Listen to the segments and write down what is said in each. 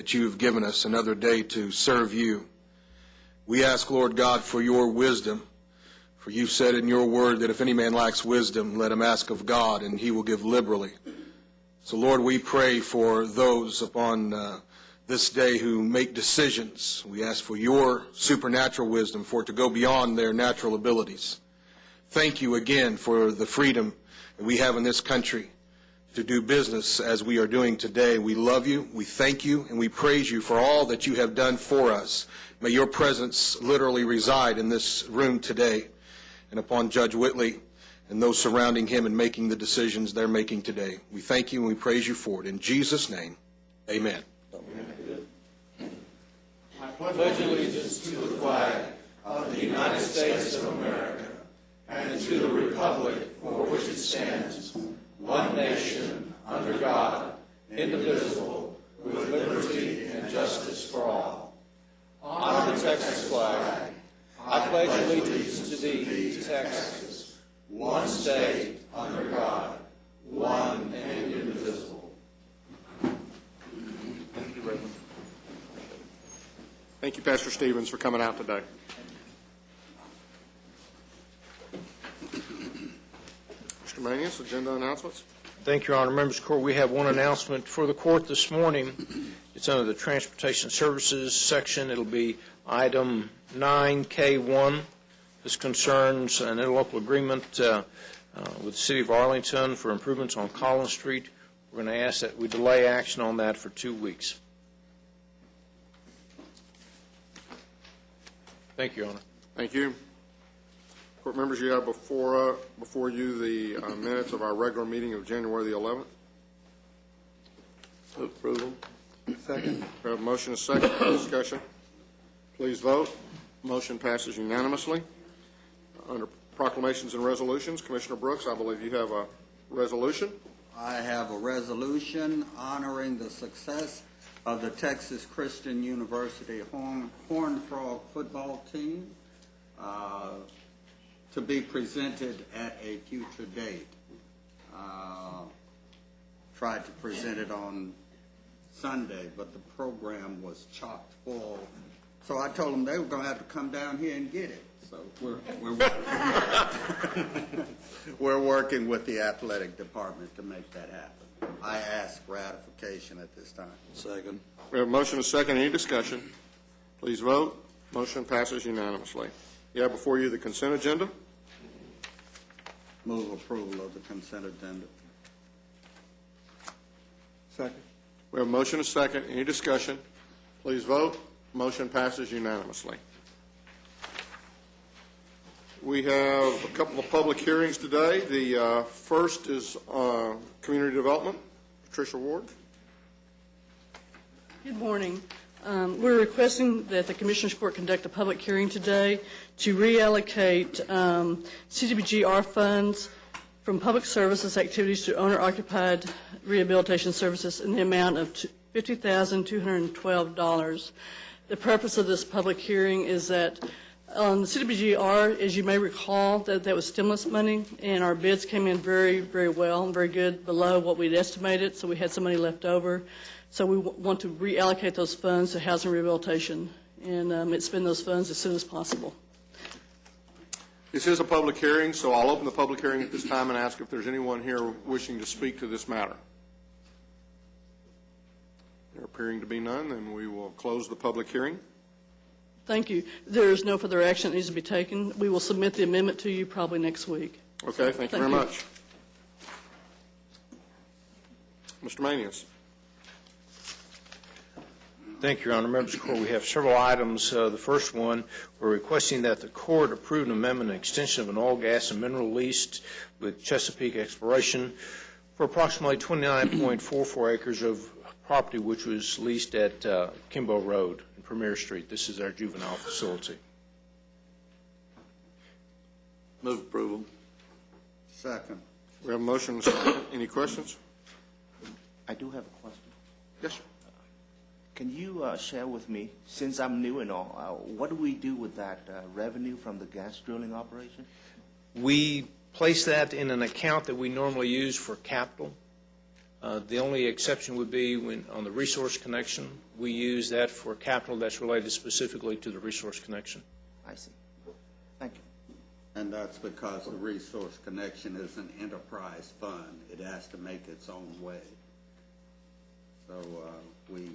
that you have given us another day to serve you. We ask, Lord God, for your wisdom. For you said in your word that if any man lacks wisdom, let him ask of God, and he will give liberally. So, Lord, we pray for those upon this day who make decisions. We ask for your supernatural wisdom, for it to go beyond their natural abilities. Thank you again for the freedom that we have in this country to do business as we are doing today. We love you, we thank you, and we praise you for all that you have done for us. May your presence literally reside in this room today and upon Judge Whitley and those surrounding him in making the decisions they're making today. We thank you and we praise you for it. In Jesus' name, amen. I pledge allegiance to the flag of the United States of America and to the republic for which it stands, one nation, under God, indivisible, with liberty and justice for all. Honor the Texas flag. I pledge allegiance to thee, Texas, one state, under God, one and indivisible. Thank you, Reverend. Thank you, Pastor Stevens, for coming out today. Mr. Manius, agenda announcements. Thank you, Your Honor. Members of the Court, we have one announcement for the Court this morning. It's under the Transportation Services section. It'll be item 9K1. This concerns an interlocal agreement with the City of Arlington for improvements on Collins Street. We're going to ask that we delay action on that for 2 weeks. Thank you, Your Honor. Thank you. Court members, you have before you the minutes of our regular meeting of January the 11th. Move approval. Second. We have a motion and a second for discussion. Please vote. Motion passes unanimously. Under proclamations and resolutions, Commissioner Brooks, I believe you have a resolution. I have a resolution honoring the success of the Texas Christian University Horned Frog football team to be presented at a future date. Tried to present it on Sunday, but the program was chocked full. So I told them they were going to have to come down here and get it. So we're working with the athletic department to make that happen. I ask ratification at this time. Second. We have a motion and a second. Any discussion? Please vote. Motion passes unanimously. You have before you the consent agenda. Move approval of the consent agenda. Second. We have a motion and a second. Any discussion? Please vote. Motion passes unanimously. We have a couple of public hearings today. The first is community development. Patricia Ward. Good morning. We're requesting that the Commissioners Court conduct a public hearing today to reallocate CDBG-R funds from public services activities to owner-occupied rehabilitation services in the amount of $50,212. The purpose of this public hearing is that on the CDBG-R, as you may recall, that was stimulus money, and our bids came in very, very well and very good, below what we'd estimated, so we had some money left over. So we want to reallocate those funds to housing rehabilitation and spend those funds as soon as possible. This is a public hearing, so I'll open the public hearing at this time and ask if there's anyone here wishing to speak to this matter. There appearing to be none, then we will close the public hearing. Thank you. There is no further action that needs to be taken. We will submit the amendment to you probably next week. Okay, thank you very much. Mr. Manius. Thank you, Your Honor. Members of the Court, we have several items. The first one, we're requesting that the Court approve an amendment and extension of an oil, gas, and mineral lease with Chesapeake Exploration for approximately 29.44 acres of property which was leased at Kimbo Road and Premier Street. This is our juvenile facility. Move approval. Second. We have a motion. Any questions? I do have a question. Yes, sir. Can you share with me, since I'm new and all, what do we do with that revenue from the gas drilling operation? We place that in an account that we normally use for capital. The only exception would be when, on the resource connection, we use that for capital that's related specifically to the resource connection. I see. Thank you. And that's because the resource connection is an enterprise fund. It has to make its own way. So we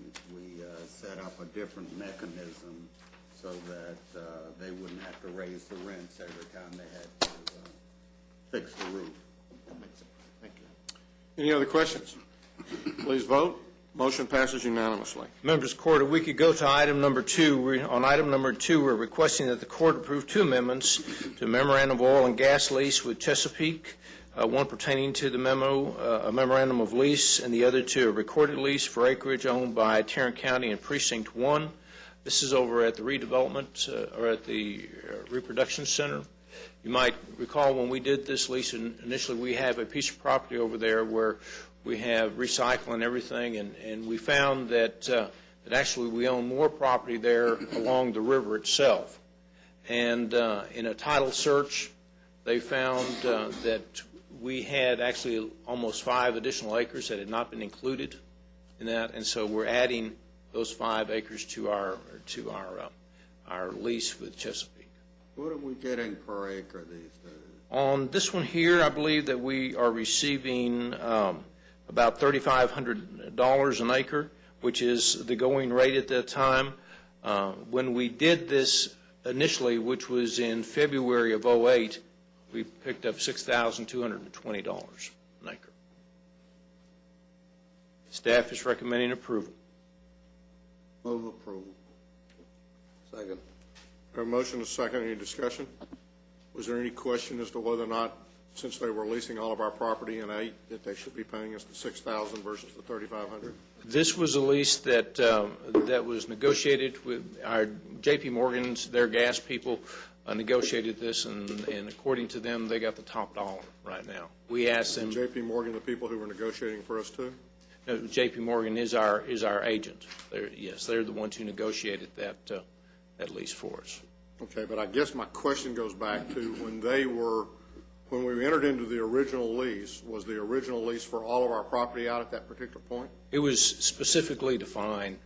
set up a different mechanism so that they wouldn't have to raise the rents every time they had to fix the roof. That makes sense. Thank you. Any other questions? Please vote. Motion passes unanimously. Members of the Court, if we could go to item number 2. On item number 2, we're requesting that the Court approve 2 amendments to memorandum of oil and gas lease with Chesapeake, one pertaining to the a memorandum of lease, and the other to a recorded lease for acreage owned by Tarrant County and Precinct 1. This is over at the redevelopment, or at the reproduction center. You might recall when we did this lease, initially we have a piece of property over there where we have recycling and everything, and we found that actually we own more property there along the river itself. And in a title search, they found that we had actually almost 5 additional acres that had not been included in that, and so we're adding those 5 acres to our lease with Chesapeake. What are we getting per acre these days? On this one here, I believe that we are receiving about $3,500 an acre, which is the going rate at that time. When we did this initially, which was in February of '08, we picked up $6,220 an acre. Staff is recommending approval. Move approval. Second. A motion is second. Any discussion? Was there any question as to whether or not, since they were leasing all of our property in 8, that they should be paying us the $6,000 versus the $3,500? This was a lease that that was negotiated with our J.P. Morgan's, their gas people, negotiated this, and according to them, they got the top dollar right now. We asked them. J.P. Morgan, the people who were negotiating for us too? No, J.P. Morgan is our agent. They're the ones who negotiated that lease for us. Okay, but I guess my question goes back to when we entered into the original lease, was the original lease for all of our property out at that particular point? It was specifically defined,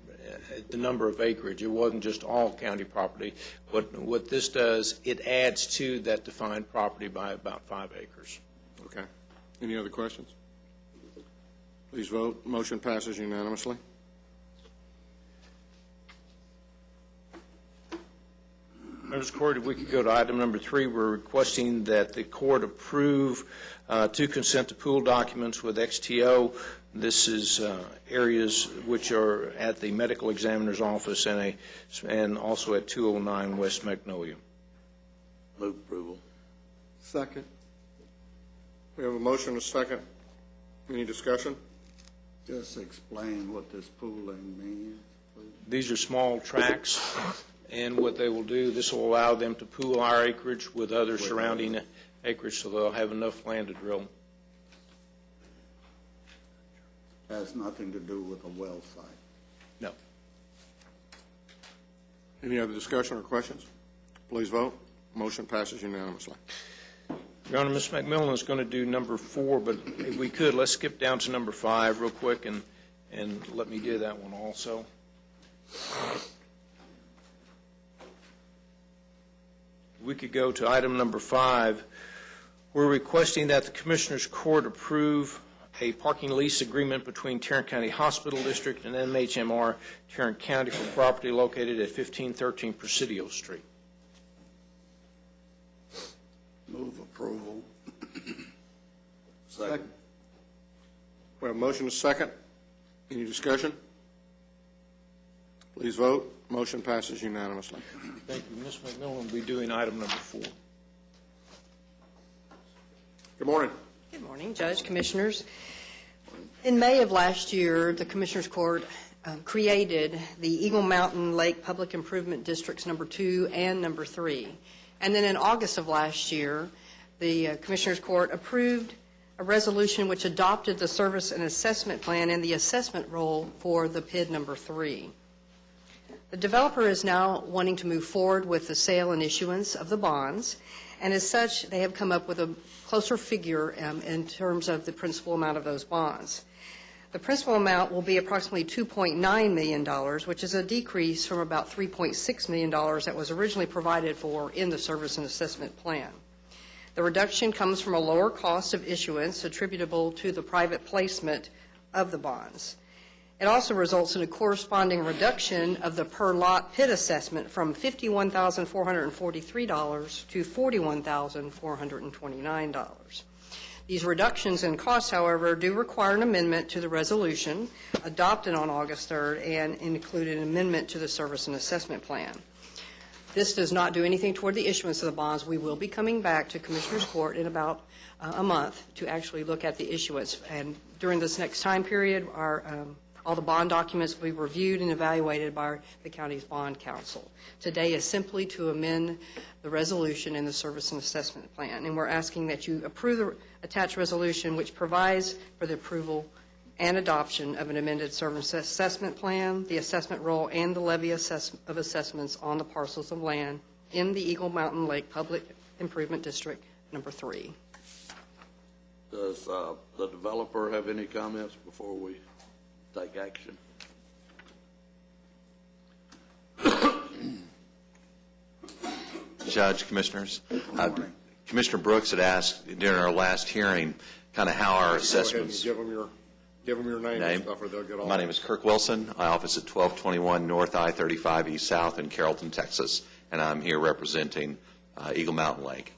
the number of acreage. It wasn't just all county property. What this does, it adds to that defined property by about 5 acres. Okay. Any other questions? Please vote. Motion passes unanimously. Members of the Court, if we could go to item number 3, we're requesting that the Court approve 2 consent to pool documents with XTO. This is areas which are at the medical examiner's office and also at 209 West Magnolia. Move approval. Second. We have a motion and a second. Any discussion? Just explain what this pooling means, please. These are small tracts, and what they will do, this will allow them to pool our acreage with other surrounding acreage, so they'll have enough land to drill. Has nothing to do with a well site. No. Any other discussion or questions? Please vote. Motion passes unanimously. Your Honor, Ms. McMillan is going to do number 4, but if we could, let's skip down to number 5 real quick and let me do that one also. We could go to item number 5. We're requesting that the Commissioners Court approve a parking lease agreement between Tarrant County Hospital District and MHMR Tarrant County for property located at 1513 Presidio Street. Move approval. Second. We have a motion and a second. Any discussion? Please vote. Motion passes unanimously. Thank you. Ms. McMillan will be doing item number 4. Good morning. Good morning, Judge, Commissioners. In May of last year, the Commissioners Court created the Eagle Mountain Lake Public Improvement Districts number 2 and number 3. And then in August of last year, the Commissioners Court approved a resolution which adopted the service and assessment plan and the assessment role for the PID number 3. The developer is now wanting to move forward with the sale and issuance of the bonds, and as such, they have come up with a closer figure in terms of the principal amount of those bonds. The principal amount will be approximately $2.9 million, which is a decrease from about $3.6 million that was originally provided for in the service and assessment plan. The reduction comes from a lower cost of issuance attributable to the private placement of the bonds. It also results in a corresponding reduction of the per-lot PIT assessment from $51,443 to $41,429. These reductions in costs, however, do require an amendment to the resolution adopted on August 3rd and include an amendment to the service and assessment plan. This does not do anything toward the issuance of the bonds. We will be coming back to Commissioners Court in about a month to actually look at the issuance. And during this next time period, all the bond documents will be reviewed and evaluated by the county's bond counsel. Today is simply to amend the resolution in the service and assessment plan, and we're asking that you approve the attached resolution, which provides for the approval and adoption of an amended service assessment plan, the assessment roll, and the levy of assessments on the parcels of land in the Eagle Mountain Lake Public Improvement District number 3. Does the developer have any comments before we take action? Judge, Commissioners, Commissioner Brooks had asked during our last hearing kind of how our assessments. Go ahead and give them your name and stuff, or they'll get all. My name is Kirk Wilson. I office at 1221 North I-35 East South in Carrollton, Texas, and I'm here representing Eagle Mountain Lake,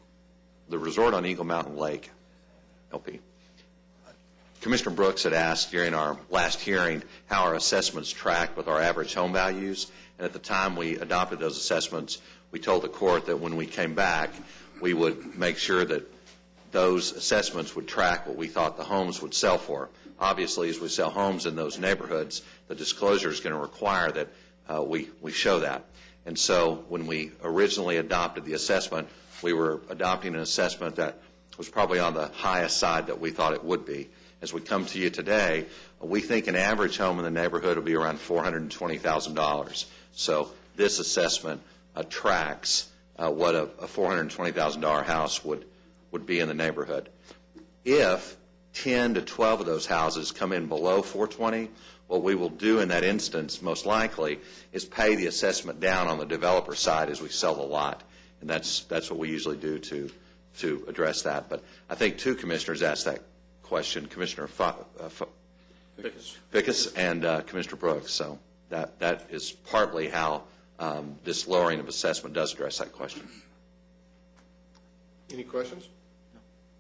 the resort on Eagle Mountain Lake, LP. Commissioner Brooks had asked during our last hearing how our assessments tracked with our average home values, and at the time we adopted those assessments, we told the court that when we came back, we would make sure that those assessments would track what we thought the homes would sell for. Obviously, as we sell homes in those neighborhoods, the disclosure is going to require that we show that. And so when we originally adopted the assessment, we were adopting an assessment that was probably on the highest side that we thought it would be. As we come to you today, we think an average home in the neighborhood will be around $420,000. So this assessment tracks what a $420,000 house would be in the neighborhood. If 10 to 12 of those houses come in below 420, what we will do in that instance, most likely, is pay the assessment down on the developer side as we sell the lot. And that's what we usually do to address that. But I think two commissioners asked that question, Commissioner Fickus and Commissioner Brooks. So that is partly how this lowering of assessment does address that question. Any questions?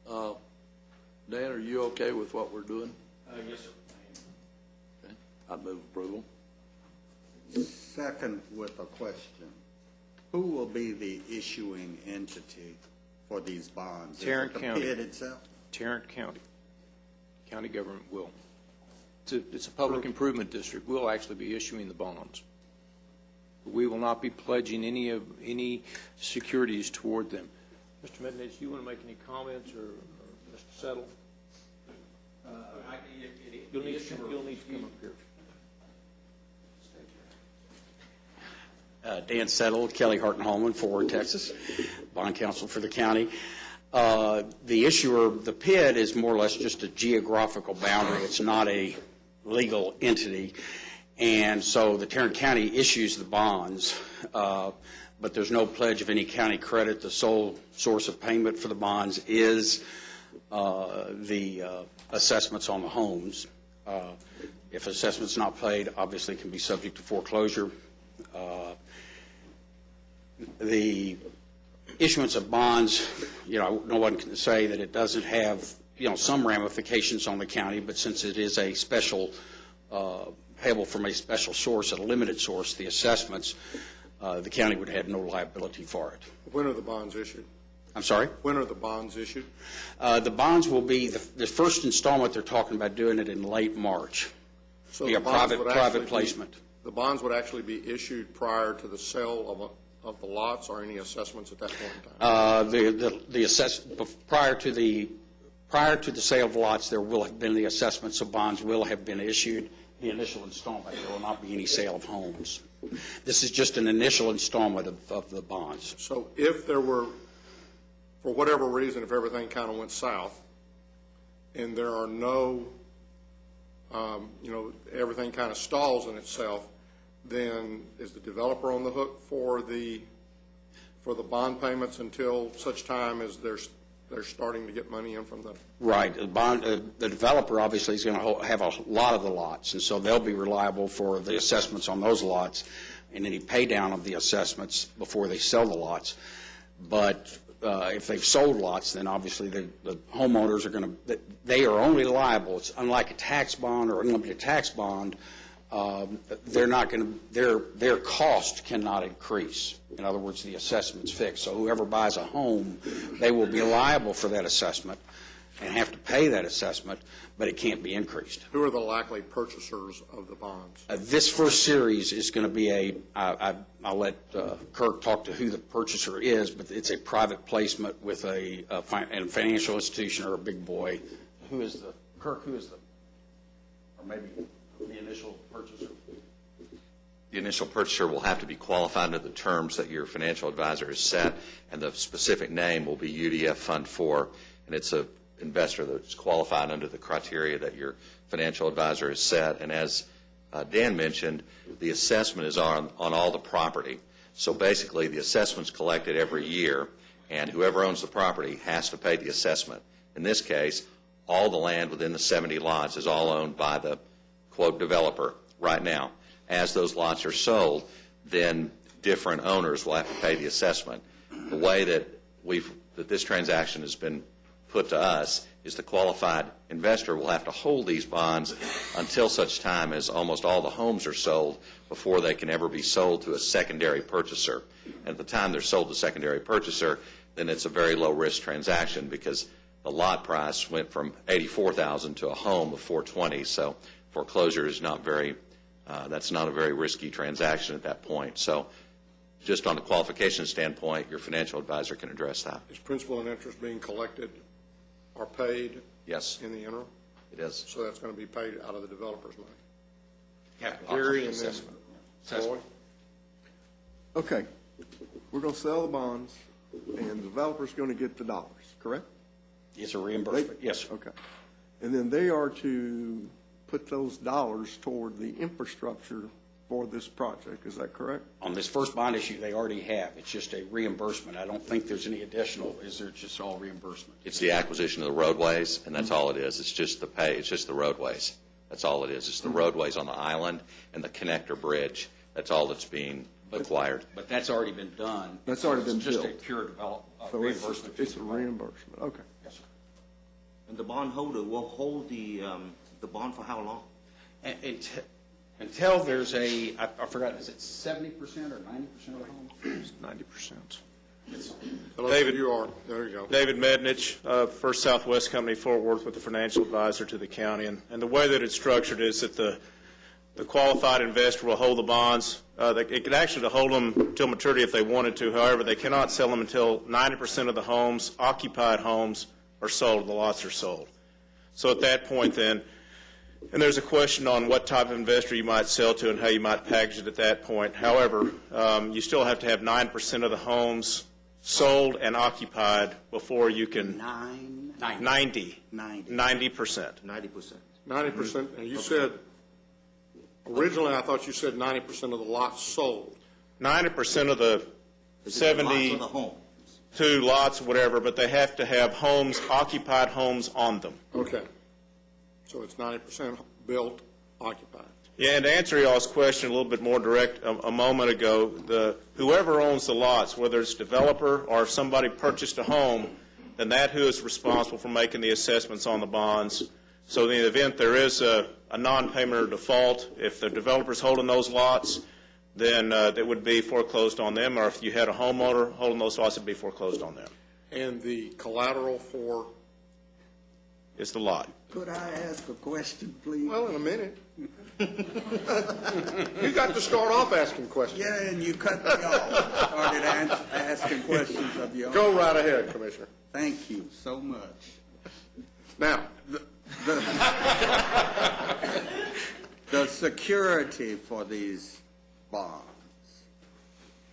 Dan, are you okay with what we're doing? Yes, sir. Okay. I'd move approval. Second with a question. Who will be the issuing entity for these bonds? Tarrant Is it County. the PID itself? Tarrant County. County government will. It's a public improvement district. We'll actually be issuing the bonds. We will not be pledging any securities toward them. Mr. Mednich, you want to make any comments, or Mr. Settle? You'll need to come up here. Dan Settle, Kelly Hart and Holman, Fort Worth, Texas, bond counsel for the county. The issuer, the PID, is more or less just a geographical boundary. It's not a legal entity. And so the Tarrant County issues the bonds, but there's no pledge of any county credit. The sole source of payment for the bonds is the assessments on the homes. If assessment's not paid, obviously it can be subject to foreclosure. The issuance of bonds, no one can say that it doesn't have, some ramifications on the county, but since it is a special, payable from a special source, a limited source, the assessments, the county would have no liability for it. When are the bonds issued? I'm sorry? When are the bonds issued? The bonds will be, the first installment, they're talking about doing it in late March. So Be a the bonds would private actually placement. The bonds would actually be issued prior to the sale of the lots or any assessments at that point in time? Prior to the sale of the lots, there will have been the assessments, so bonds will have been issued. The initial installment, there will not be any sale of homes. This is just an initial installment of the bonds. So if there were, for whatever reason, if everything kind of went south and there are no everything kind of stalls in itself, then is the developer on the hook for the bond payments until such time as they're starting to get money in from the... Right. The developer obviously is going to have a lot of the lots, and so they'll be reliable for the assessments on those lots and any pay down of the assessments before they sell the lots. But if they've sold lots, then obviously the homeowners are going to, they are only liable. It's unlike a tax bond or unlimited tax bond. They're not going to, their cost cannot increase. In other words, the assessment's fixed. So whoever buys a home, they will be liable for that assessment and have to pay that assessment, but it can't be increased. Who are the likely purchasers of the bonds? This first series is going to be I'll let Kirk talk to who the purchaser is, but it's a private placement with a financial institution or a big boy. Who is the, Kirk, or maybe the initial purchaser? The initial purchaser will have to be qualified under the terms that your financial advisor has set, and the specific name will be UDF Fund 4, and it's an investor that's qualified under the criteria that your financial advisor has set. And as Dan mentioned, the assessment is on all the property. So basically, the assessment's collected every year, and whoever owns the property has to pay the assessment. In this case, all the land within the 70 lots is all owned by the, quote, developer right now. As those lots are sold, then different owners will have to pay the assessment. The way that this transaction has been put to us is the qualified investor will have to hold these bonds until such time as almost all the homes are sold before they can ever be sold to a secondary purchaser. And at the time they're sold to a secondary purchaser, then it's a very low-risk transaction because the lot price went from $84,000 to a home of $420,000. So foreclosure is not very that's not a very risky transaction at that point. So just on the qualification standpoint, your financial advisor can address that. Is principal and interest being collected or paid? Yes. In the interim? It is. So that's going to be paid out of the developer's money? Gary and then Roy? Okay, we're going to sell the bonds, and the developer's going to get the dollars, correct? It's a reimbursement. Yes, sir. Okay. And then they are to put those dollars toward the infrastructure for this project, is that correct? On this first bond issue, they already have. It's just a reimbursement. I don't think there's any additional. Is there just all reimbursement? It's the acquisition of the roadways, and that's all it is. It's just the pay. It's just the roadways. That's all it is. It's the roadways on the island and the connector bridge. That's all that's being acquired. But that's already been done. That's already been built. It's just a pure So reimbursement. it's a reimbursement, okay. Yes, sir. And the bondholder will hold the bond for how long? Until there's I forgot, is it 70% or 90% of the homes? 90%. Hello, David. you are. There you go. David Mednich, First Southwest Company, Fort Worth, with the financial advisor to the county. And the way that it's structured is that the qualified investor will hold the bonds. It could actually hold them until maturity if they wanted to. However, they cannot sell them until 90% of the homes, occupied homes, are sold, the lots are sold. So at that point then, and there's a question on what type of investor you might sell to and how you might package it at that point. However, you still have to have 9% of the homes sold and occupied before you can. 90%. 90%. 90%, and you said, originally I thought you said 90% of the lots sold. 90% of the 72 lots, whatever, but they have to have homes, occupied homes on them. Okay. So it's 90% built, occupied. Yeah, and to answer y'all's question a little bit more direct a moment ago, whoever owns the lots, whether it's developer or if somebody purchased a home, then that who is responsible for making the assessments on the bonds. So in the event there is a non-payment or default, if the developer's holding those lots, then it would be foreclosed on them, or if you had a homeowner holding those lots, it would be foreclosed on them. And the collateral for? Is the lot. Could I ask a question, please? Well, in a minute. You got to start off asking questions. Yeah, and you cut me off. Started asking questions of your own. Go right ahead, Commissioner. Thank you so much. Now, the security for these bonds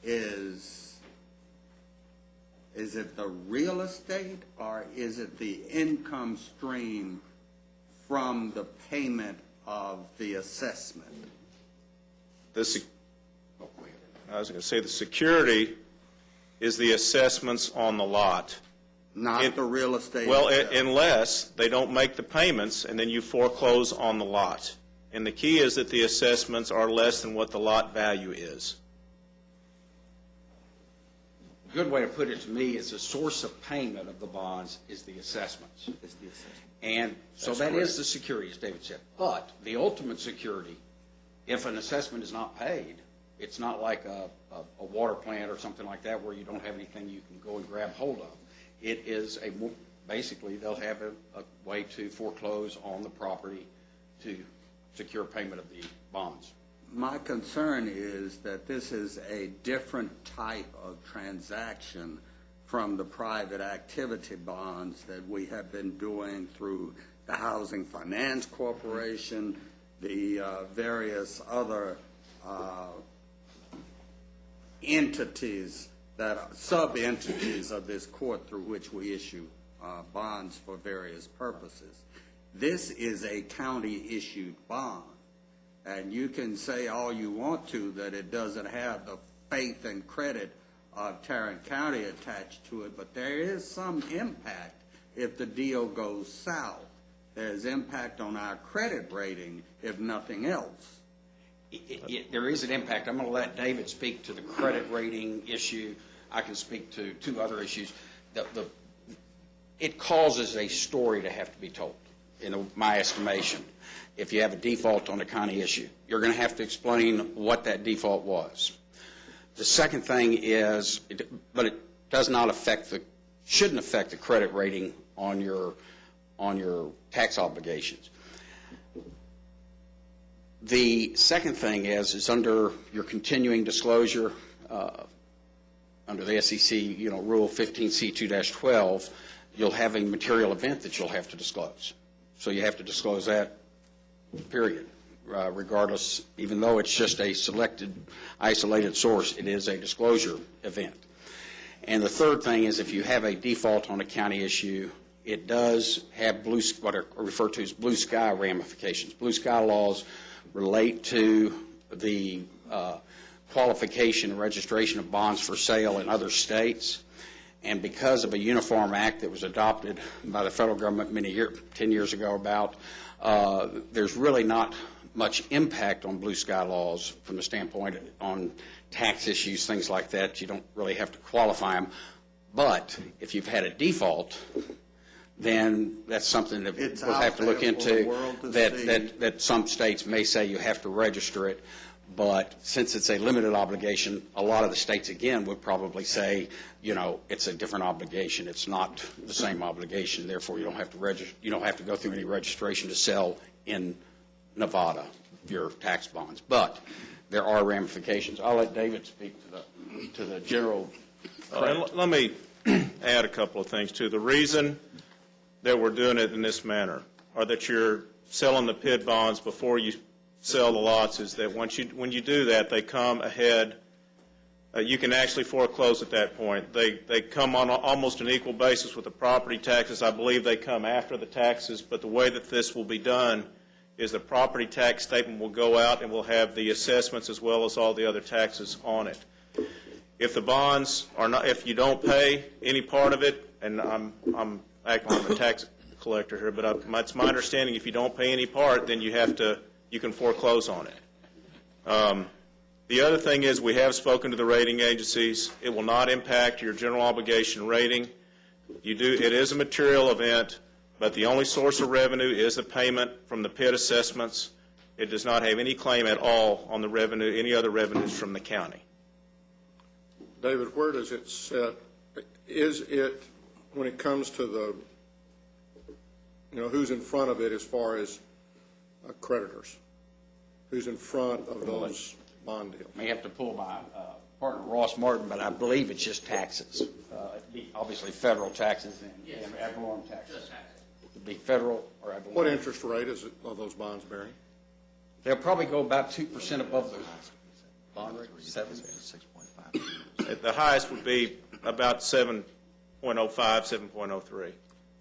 is it the real estate or is it the income stream from the payment of the assessment? I was going to say the security is the assessments on the lot. Not the real estate Well, itself? unless they don't make the payments, and then you foreclose on the lot. And the key is that the assessments are less than what the lot value is. A good way to put it to me is the source of payment of the bonds is the assessments. And so that is the security, as David said. But the ultimate security, if an assessment is not paid, it's not like a water plant or something like that where you don't have anything you can go and grab hold of. It is basically they'll have a way to foreclose on the property to secure payment of the bonds. My concern is that this is a different type of transaction from the private activity bonds that we have been doing through the Housing Finance Corporation, the various other entities that are sub-entities of this court through which we issue bonds for various purposes. This is a county-issued bond, and you can say all you want to that it doesn't have the faith and credit of Tarrant County attached to it, but there is some impact if the deal goes south. There's impact on our credit rating, if nothing else. There is an impact. I'm going to let David speak to the credit rating issue. I can speak to two other issues. It causes a story to have to be told, in my estimation. If you have a default on a county issue, you're going to have to explain what that default was. The second thing is, but it does not affect shouldn't affect the credit rating on your tax obligations. The second thing is under your continuing disclosure, under the SEC, Rule 15C2-12, you'll have a material event that you'll have to disclose. So you have to disclose that, period. Regardless, even though it's just a selected, isolated source, it is a disclosure event. And the third thing is if you have a default on a county issue, it does have what are referred to as blue sky ramifications. Blue sky laws relate to the qualification and registration of bonds for sale in other states. And because of a uniform act that was adopted by the federal government 10 years ago there's really not much impact on blue sky laws from the standpoint on tax issues, things like that. You don't really have to qualify them. But if you've had a default, then that's something that we'll have to look into, that some states may say you have to register it. But since it's a limited obligation, a lot of the states, again, would probably say, it's a different obligation. It's not the same obligation. Therefore, you don't have to register. You don't have to go through any registration to sell in Nevada your tax bonds. But there are ramifications. I'll let David speak to the general. Let me add a couple of things too. The reason that we're doing it in this manner, or that you're selling the PID bonds before you sell the lots, is that when you do that, they come ahead. You can actually foreclose at that point. They come on almost an equal basis with the property taxes. I believe they come after the taxes, but the way that this will be done is the property tax statement will go out and we'll have the assessments as well as all the other taxes on it. If the bonds are not, if you don't pay any part of it, and I'm acting like a tax collector here, but it's my understanding if you don't pay any part, then you can foreclose on it. The other thing is we have spoken to the rating agencies. It will not impact your general obligation rating. It is a material event, but the only source of revenue is the payment from the PID assessments. It does not have any claim at all on the revenue, any other revenues from the county. David, where does it sit? Is it, when it comes to who's in front of it as far as creditors? Who's in front of those bond deals? May have to pull my partner Ross Martin, but I believe it's just taxes. It'd be obviously federal taxes and ad valorem taxes. It'd be federal or ad valorem. What interest rate are those bonds bearing? They'll probably go about 2% above the bond rate. 6.5. The highest would be about 7.05, 7.03.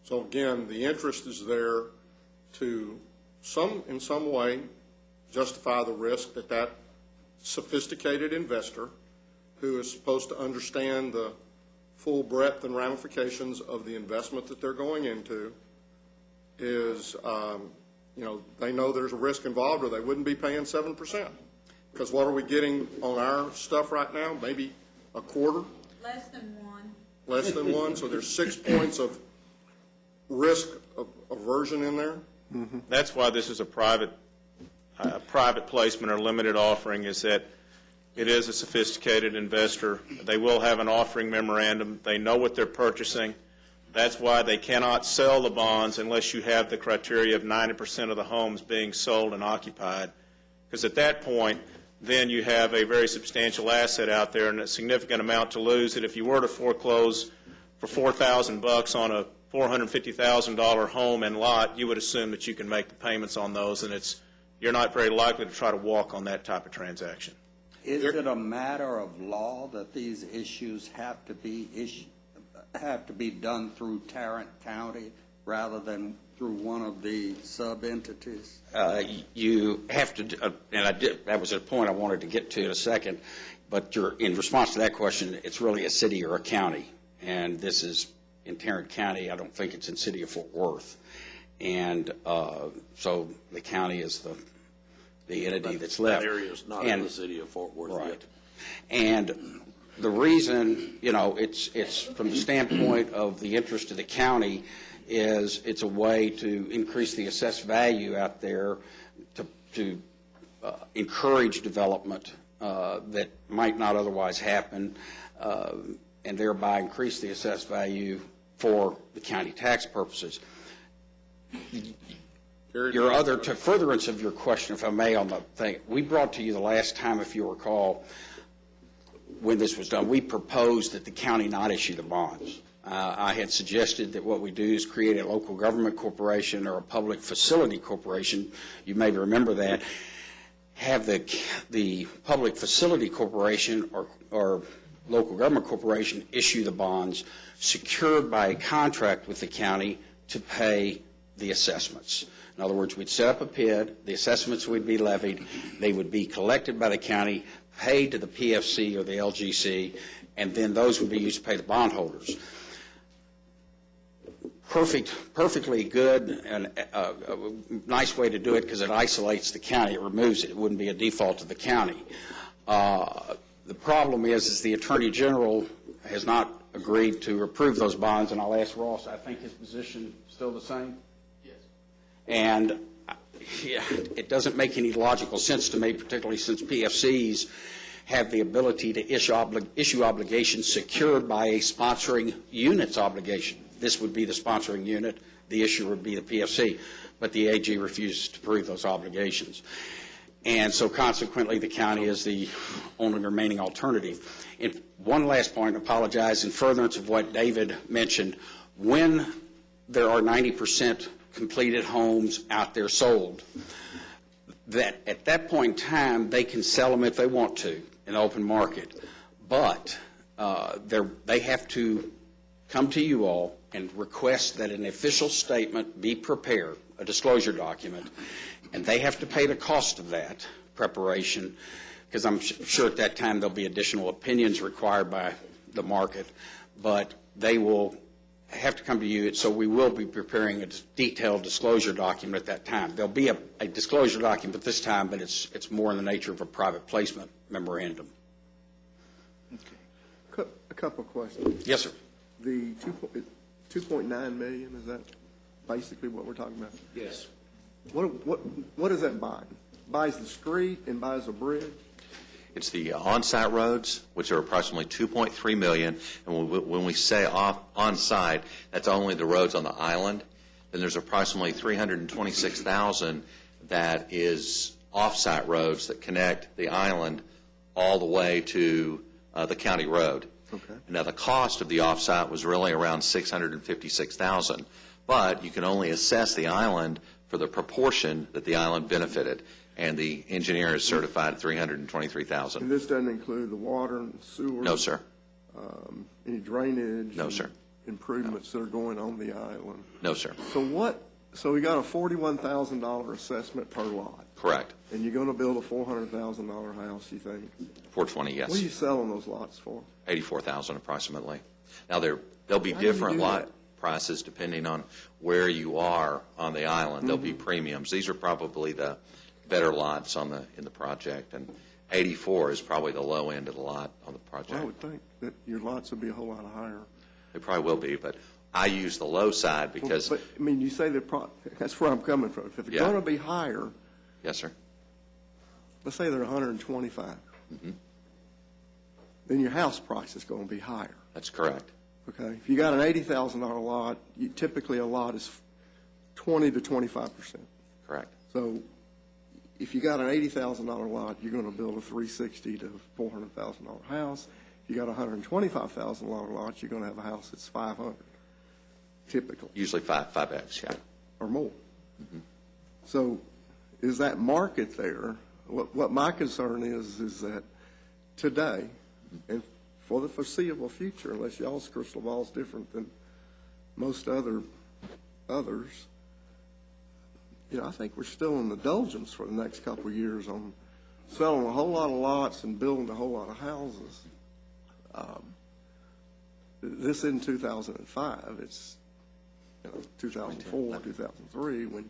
So again, the interest is there to in some way justify the risk that that sophisticated investor who is supposed to understand the full breadth and ramifications of the investment that they're going into is, they know there's a risk involved or they wouldn't be paying 7%. Because what are we getting on our stuff right now? Maybe a quarter? Less than one. Less than one, so there's 6 points of risk aversion in there? That's why this is a private placement or limited offering, is that it is a sophisticated investor. They will have an offering memorandum. They know what they're purchasing. That's why they cannot sell the bonds unless you have the criteria of 90% of the homes being sold and occupied. Because at that point, then you have a very substantial asset out there and a significant amount to lose. That if you were to foreclose for $4,000 on a $450,000 home and lot, you would assume that you can make the payments on those, and you're not very likely to try to walk on that type of transaction. Is it a matter of law that these issues have to be done through Tarrant County rather than through one of the sub-entities? You have to, that was a point I wanted to get to in a second, but in response to that question, it's really a city or a county, and this is in Tarrant County. I don't think it's in city of Fort Worth, and so the county is the entity that's left. That area is not in the city of Fort Worth yet. And the reason, it's from the standpoint of the interest of the county, is it's a way to increase the assessed value out there to encourage development that might not otherwise happen, and thereby increase the assessed value for the county tax purposes. To furtherance of your question, if I may, on the thing, we brought to you the last time, if you recall, when this was done, we proposed that the county not issue the bonds. I had suggested that what we do is create a local government corporation or a public facility corporation. You may remember that. Have the public facility corporation or local government corporation issue the bonds secured by a contract with the county to pay the assessments. In other words, we'd set up a PID, the assessments would be levied, they would be collected by the county, paid to the PFC or the LGC, and then those would be used to pay the bondholders. Perfectly good and a nice way to do it because it isolates the county. It removes it. It wouldn't be a default to the county. The problem is the Attorney General has not agreed to approve those bonds, and I'll ask Ross, I think his position is still the same? Yes. And it doesn't make any logical sense to me, particularly since PFCs have the ability to issue obligations secured by a sponsoring unit's obligation. This would be the sponsoring unit, the issuer would be the PFC, but the AG refuses to approve those obligations. And so consequently, the county is the only remaining alternative. And one last point, I apologize, in furtherance of what David mentioned, when there are 90% completed homes out there sold, that at that point in time, they can sell them if they want to in the open market. But they have to come to you all and request that an official statement be prepared, a disclosure document, and they have to pay the cost of that preparation, because I'm sure at that time there'll be additional opinions required by the market, but they will have to come to you, so we will be preparing a detailed disclosure document at that time. There'll be a disclosure document this time, but it's more in the nature of a private placement memorandum. Okay. A couple of questions. Yes, sir. The 2.9 million, is that basically what we're talking about? Yes. What does that buy? Buys the street and buys a bridge? It's the on-site roads, which are approximately $2.3 million. And when we say on-site, that's only the roads on the island. Then there's approximately $326,000 that is off-site roads that connect the island all the way to the county road. Okay. Now, the cost of the off-site was really around $656,000, but you can only assess the island for the proportion that the island benefited, and the engineer is certified at $323,000. And this doesn't include the water and sewer? No, sir. Any drainage? No, sir. Improvements that are going on the island? No, sir. So what So we got a $41,000 assessment per lot, Correct. and you're going to build a $400,000 house, you think? 420, yes. What are you selling those lots for? 84,000 approximately. Now, there'll be How do you different do lot that? prices depending on where you are on the island. There'll be premiums. These are probably the better lots in the project, and 84 is probably the low end of the lot on the project. I would think that your lots would be a whole lot higher. They probably will be, but I use the low side because, But, I mean, you say that's where I'm coming from. If they're Yeah. going to be higher, yes, sir. let's say they're 125, then your house price is going to be higher, That's correct. okay? If you got an $80,000 lot, typically a lot is 20 to 25%. Correct. So if you got an $80,000 lot, you're going to build a $360,000 to $400,000 house. If you got a $125,000 lot, you're going to have a house that's $500,000, typically, Usually 5X, yeah. or more. So is that market there? What my concern is that today, and for the foreseeable future, unless y'all's crystal ball is different than most others, I think we're still in the doldrums for the next couple of years on selling a whole lot of lots and building a whole lot of houses. This isn't 2005. It's 2004, 2003, when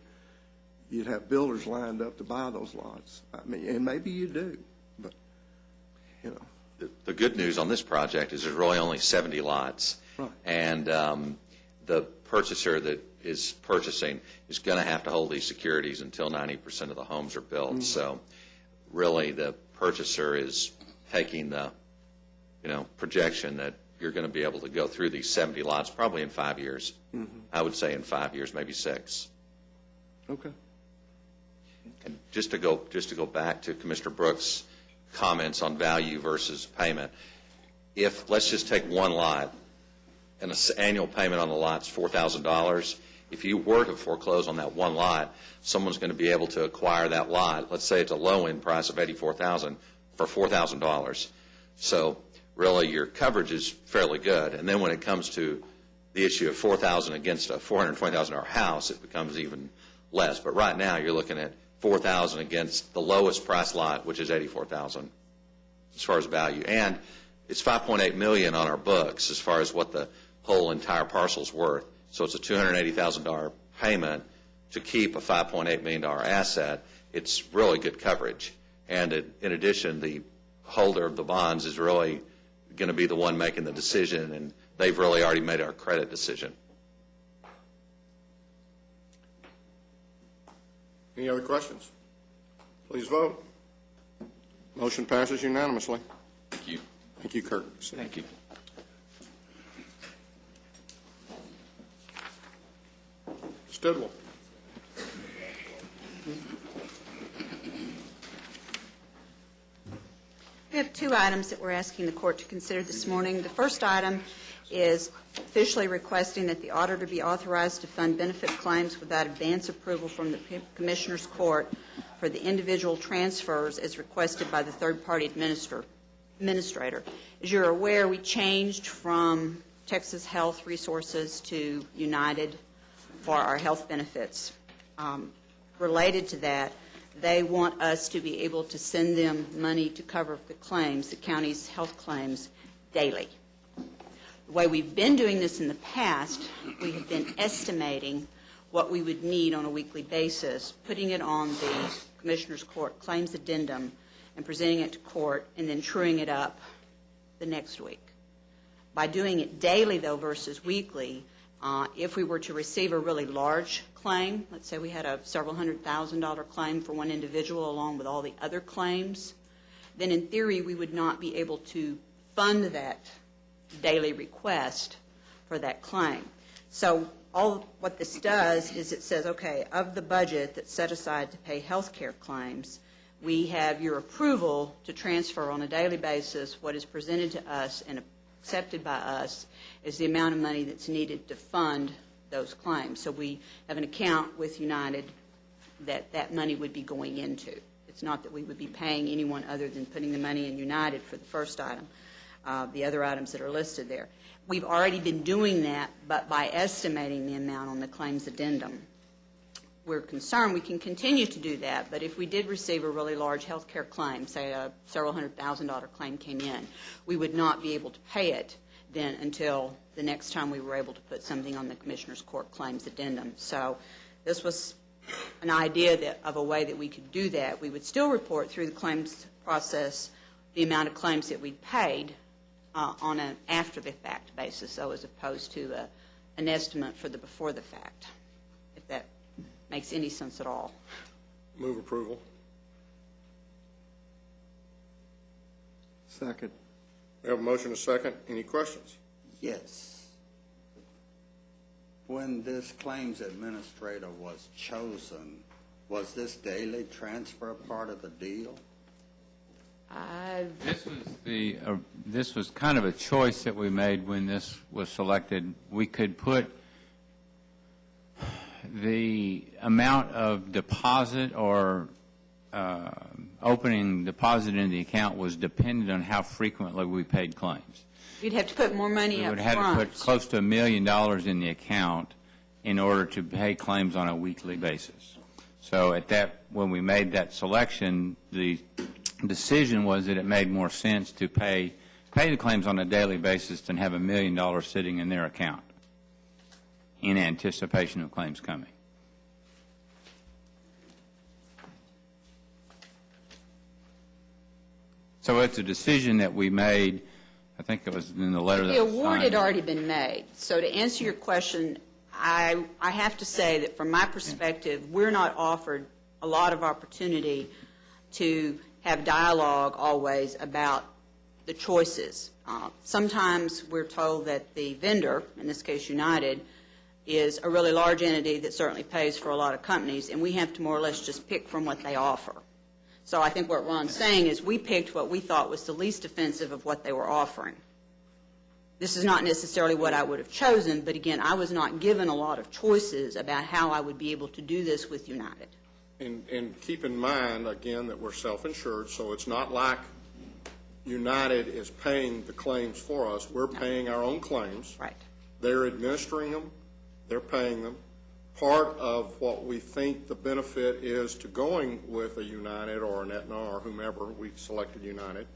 you'd have builders lined up to buy those lots. I mean, and maybe you do, but, The good news on this project is there's really only 70 lots. Right. And the purchaser that is purchasing is going to have to hold these securities until 90% of the homes are built. So really the purchaser is taking the, projection that you're going to be able to go through these 70 lots probably in 5 years. I would say in 5 years, maybe 6. okay. And just to go back to Commissioner Brooks' comments on value versus payment, if, let's just take one lot, and the annual payment on the lot's $4,000, if you were to foreclose on that one lot, someone's going to be able to acquire that lot, let's say it's a low-end price of $84,000 for $4,000. So really your coverage is fairly good. And then when it comes to the issue of $4,000 against a $420,000 house, it becomes even less. But right now you're looking at $4,000 against the lowest price lot, which is $84,000 as far as value. And it's $5.8 million on our books as far as what the whole entire parcel's worth. So it's a $280,000 payment to keep a $5.8 million asset. It's really good coverage. And in addition, the holder of the bonds is really going to be the one making the decision, and they've really already made our credit decision. Any other questions? Please vote. Motion passes unanimously. Thank you. Thank you, Kurt. Thank you. Stidwell. We have two items that we're asking the court to consider this morning. The first item is officially requesting that the auditor be authorized to fund benefit claims without advance approval from the Commissioner's Court for the individual transfers as requested by the third-party administrator. As you're aware, we changed from Texas Health Resources to United for our health benefits. Related to that, they want us to be able to send them money to cover the claims, the county's health claims, daily. The way we've been doing this in the past, we have been estimating what we would need on a weekly basis, putting it on the Commissioner's Court claims addendum and presenting it to court and then truing it up the next week. By doing it daily, though, versus weekly, if we were to receive a really large claim, let's say we had a several $100,000 claim for one individual along with all the other claims, then in theory we would not be able to fund that daily request for that claim. So all what this does is it says, okay, of the budget that's set aside to pay health care claims, we have your approval to transfer on a daily basis what is presented to us and accepted by us is the amount of money that's needed to fund those claims. So we have an account with United that money would be going into. It's not that we would be paying anyone other than putting the money in United for the first item, the other items that are listed there. We've already been doing that, but by estimating the amount on the claims addendum. we're concerned, we can continue to do that. But if we did receive a really large health care claim, say a several $100,000 claim came in, we would not be able to pay it then until the next time we were able to put something on the Commissioner's Court claims addendum. So this was an idea of a way that we could do that. We would still report through the claims process the amount of claims that we paid on an after-the-fact basis, though, as opposed to an estimate for the before-the-fact, if that makes any sense at all. Move approval. Second. We have a motion and a second. Any questions? Yes. When this claims administrator was chosen, was this daily transfer part of the deal? This was kind of a choice that we made when this was selected. We could put the amount of deposit or opening deposit in the account was dependent on how frequently we paid claims. You'd have to put more money up front. We would have to put close to $1 million in the account in order to pay claims on a weekly basis. So when we made that selection, the decision was that it made more sense to pay the claims on a daily basis than have $1 million sitting in their account in anticipation of claims coming. So it's a decision that we made. I think it was in the letter that The was award signed. had already been made. So to answer your question, I have to say that from my perspective, we're not offered a lot of opportunity to have dialogue always about the choices. Sometimes we're told that the vendor, in this case United, is a really large entity that certainly pays for a lot of companies, and we have to more or less just pick from what they offer. So I think what Ron's saying is we picked what we thought was the least offensive of what they were offering. This is not necessarily what I would have chosen, but again, I was not given a lot of choices about how I would be able to do this with United. And keep in mind, again, that we're self-insured, so it's not like United is paying the claims for us. We're paying our own claims. Right. They're administering them. They're paying them. Part of what we think the benefit is to going with a United or an Aetna or whomever, we selected United,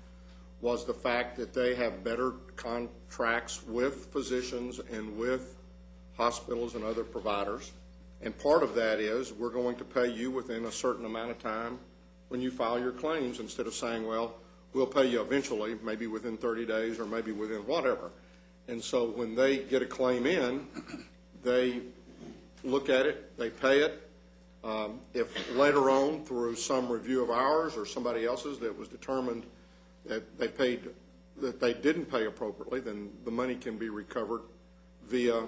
was the fact that they have better contracts with physicians and with hospitals and other providers. And part of that is we're going to pay you within a certain amount of time when you file your claims, instead of saying, well, we'll pay you eventually, maybe within 30 days or maybe within whatever. And so when they get a claim in, they look at it, they pay it. If later on, through some review of ours or somebody else's, that was determined that they didn't pay appropriately, then the money can be recovered via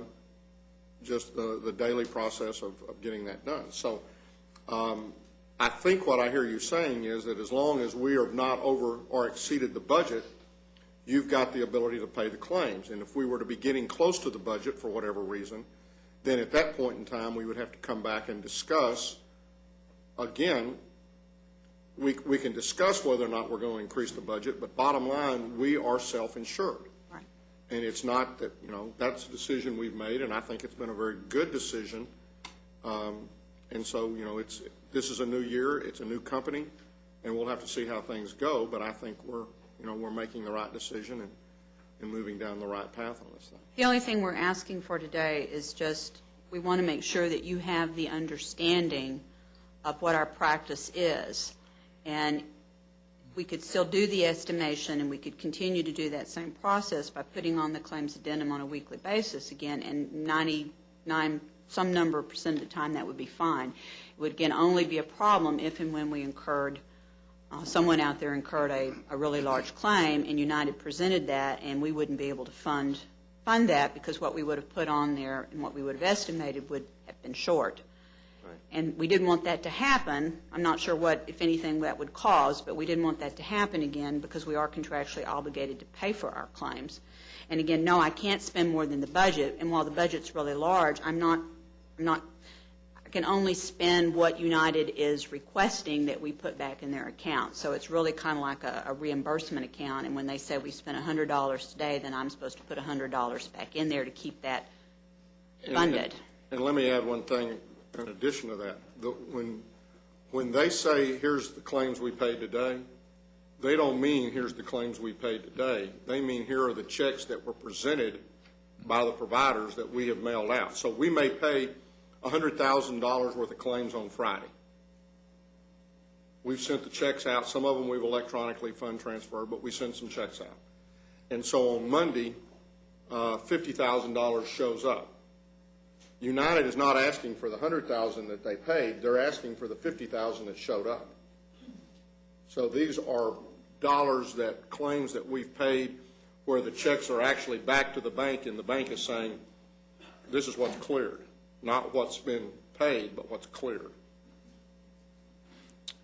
just the daily process of getting that done. So I think what I hear you saying is that as long as we have not over or exceeded the budget, you've got the ability to pay the claims. And if we were to be getting close to the budget for whatever reason, then at that point in time we would have to come back and discuss again. We can discuss whether or not we're going to increase the budget, but bottom line, we are self-insured. Right. And it's not that, that's a decision we've made, and I think it's been a very good decision. And so, this is a new year, it's a new company, and we'll have to see how things go, but I think we're making the right decision and moving down the right path on this thing. The only thing we're asking for today is just, we want to make sure that you have the understanding of what our practice is. And we could still do the estimation, and we could continue to do that same process by putting on the claims addendum on a weekly basis again, and some number of percent of the time that would be fine. It would, again, only be a problem if and when we incurred, someone out there incurred a really large claim, and United presented that, and we wouldn't be able to fund that because what we would have put on there and what we would have estimated would have been short. And we didn't want that to happen. I'm not sure what, if anything, that would cause, but we didn't want that to happen again because we are contractually obligated to pay for our claims. And again, no, I can't spend more than the budget. And while the budget's really large, I can only spend what United is requesting that we put back in their account. So it's really kind of like a reimbursement account. And when they say we spent $100 today, then I'm supposed to put $100 back in there to keep that funded. And let me add one thing in addition to that. when they say, here's the claims we paid today, they don't mean, here's the claims we paid today. They mean, here are the checks that were presented by the providers that we have mailed out. So we may pay $100,000 worth of claims on Friday. We've sent the checks out. Some of them we've electronically fund transferred, but we sent some checks out. And so on Monday, $50,000 shows up. United is not asking for the $100,000 that they paid. They're asking for the $50,000 that showed up. So these are claims that we've paid where the checks are actually back to the bank, and the bank is saying, this is what's cleared. Not what's been paid, but what's cleared.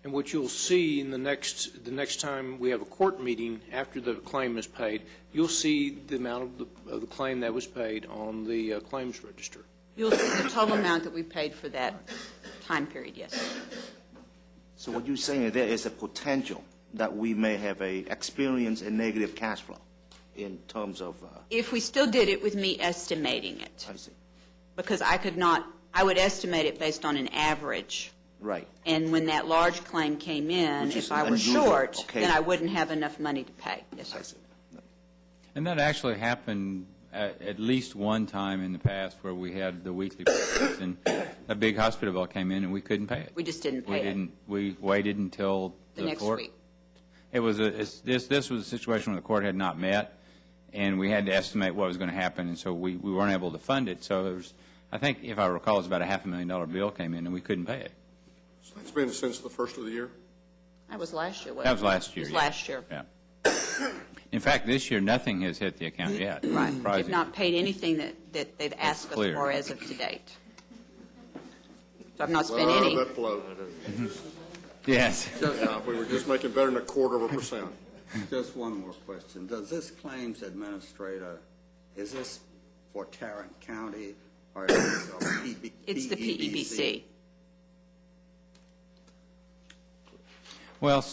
And what you'll see in the next time we have a court meeting after the claim is paid, you'll see the amount of the claim that was paid on the claims register. You'll see the total amount that we paid for that time period, yes. So what you're saying is there is a potential that we may have experience a negative cash flow in terms of... If we still did it with me estimating it. I see. Because I would estimate it based on an average. Right. And when that large claim came in, if I were short, then I wouldn't have enough money to pay. Yes, sir. I see. And that actually happened at least one time in the past where we had the weekly payments and a big hospital bill came in and we couldn't pay it. We just didn't pay it. We waited until The next court. week. This was a situation where the court had not met, and we had to estimate what was going to happen, and so we weren't able to fund it. So there was, I think, if I recall, it was about a $500,000 bill came in, and we couldn't pay it. So it's been since the first of the year? That was last year, wasn't it? That was last year. It was yeah. last year. Yeah. In fact, this year, nothing has hit the account yet. Right. Surprising. They've not paid anything that they've asked us clear. for as of to date. So I've not spent any. That float. Yes. We were just making better than 0.25%. Just one more question. Does this claims administrator, is this for Tarrant County or is this a PEBC? It's the PEBC. Well,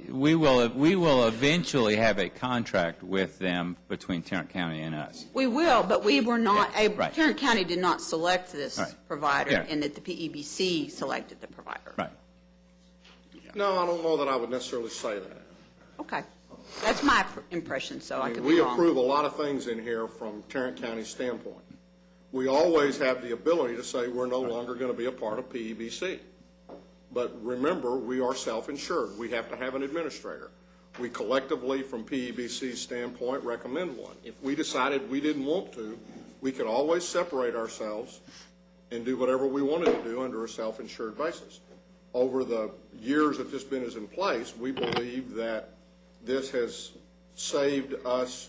we will eventually have a contract with them between Tarrant County and us. We will, but we were not able, right. Tarrant County did not select this Right. provider, Yeah. and that the PEBC selected the provider. Right. No, I don't know that I would necessarily say that. Okay. That's my impression, so I I mean, could we be wrong. approve a lot of things in here from Tarrant County's standpoint. We always have the ability to say we're no longer going to be a part of PEBC. But remember, we are self-insured. We have to have an administrator. We collectively, from PEBC's standpoint, recommend one. If we decided we didn't want to, we could always separate ourselves and do whatever we wanted to do under a self-insured basis. Over the years that this been is in place, we believe that this has saved us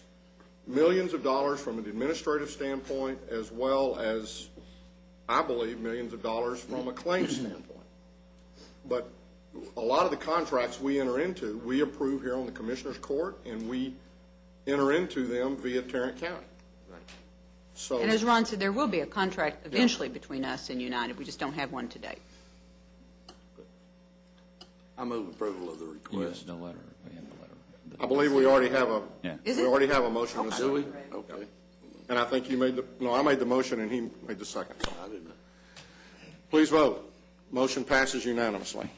millions of dollars from an administrative standpoint, as well as, I believe, millions of dollars from a claims standpoint. But a lot of the contracts we enter into, we approve here on the Commissioner's Court, and we enter into them via Tarrant County. Right. So, And as Ron said, there will be a contract eventually between us and United. We just don't have one today. I move approval of the request. The letter. We have the letter. I believe we already have a, Yeah. Is we it? already have a motion. and a Okay. second. Do we? Okay. And I think you made I made the motion and he made the second. So I didn't know. please vote. Motion passes unanimously.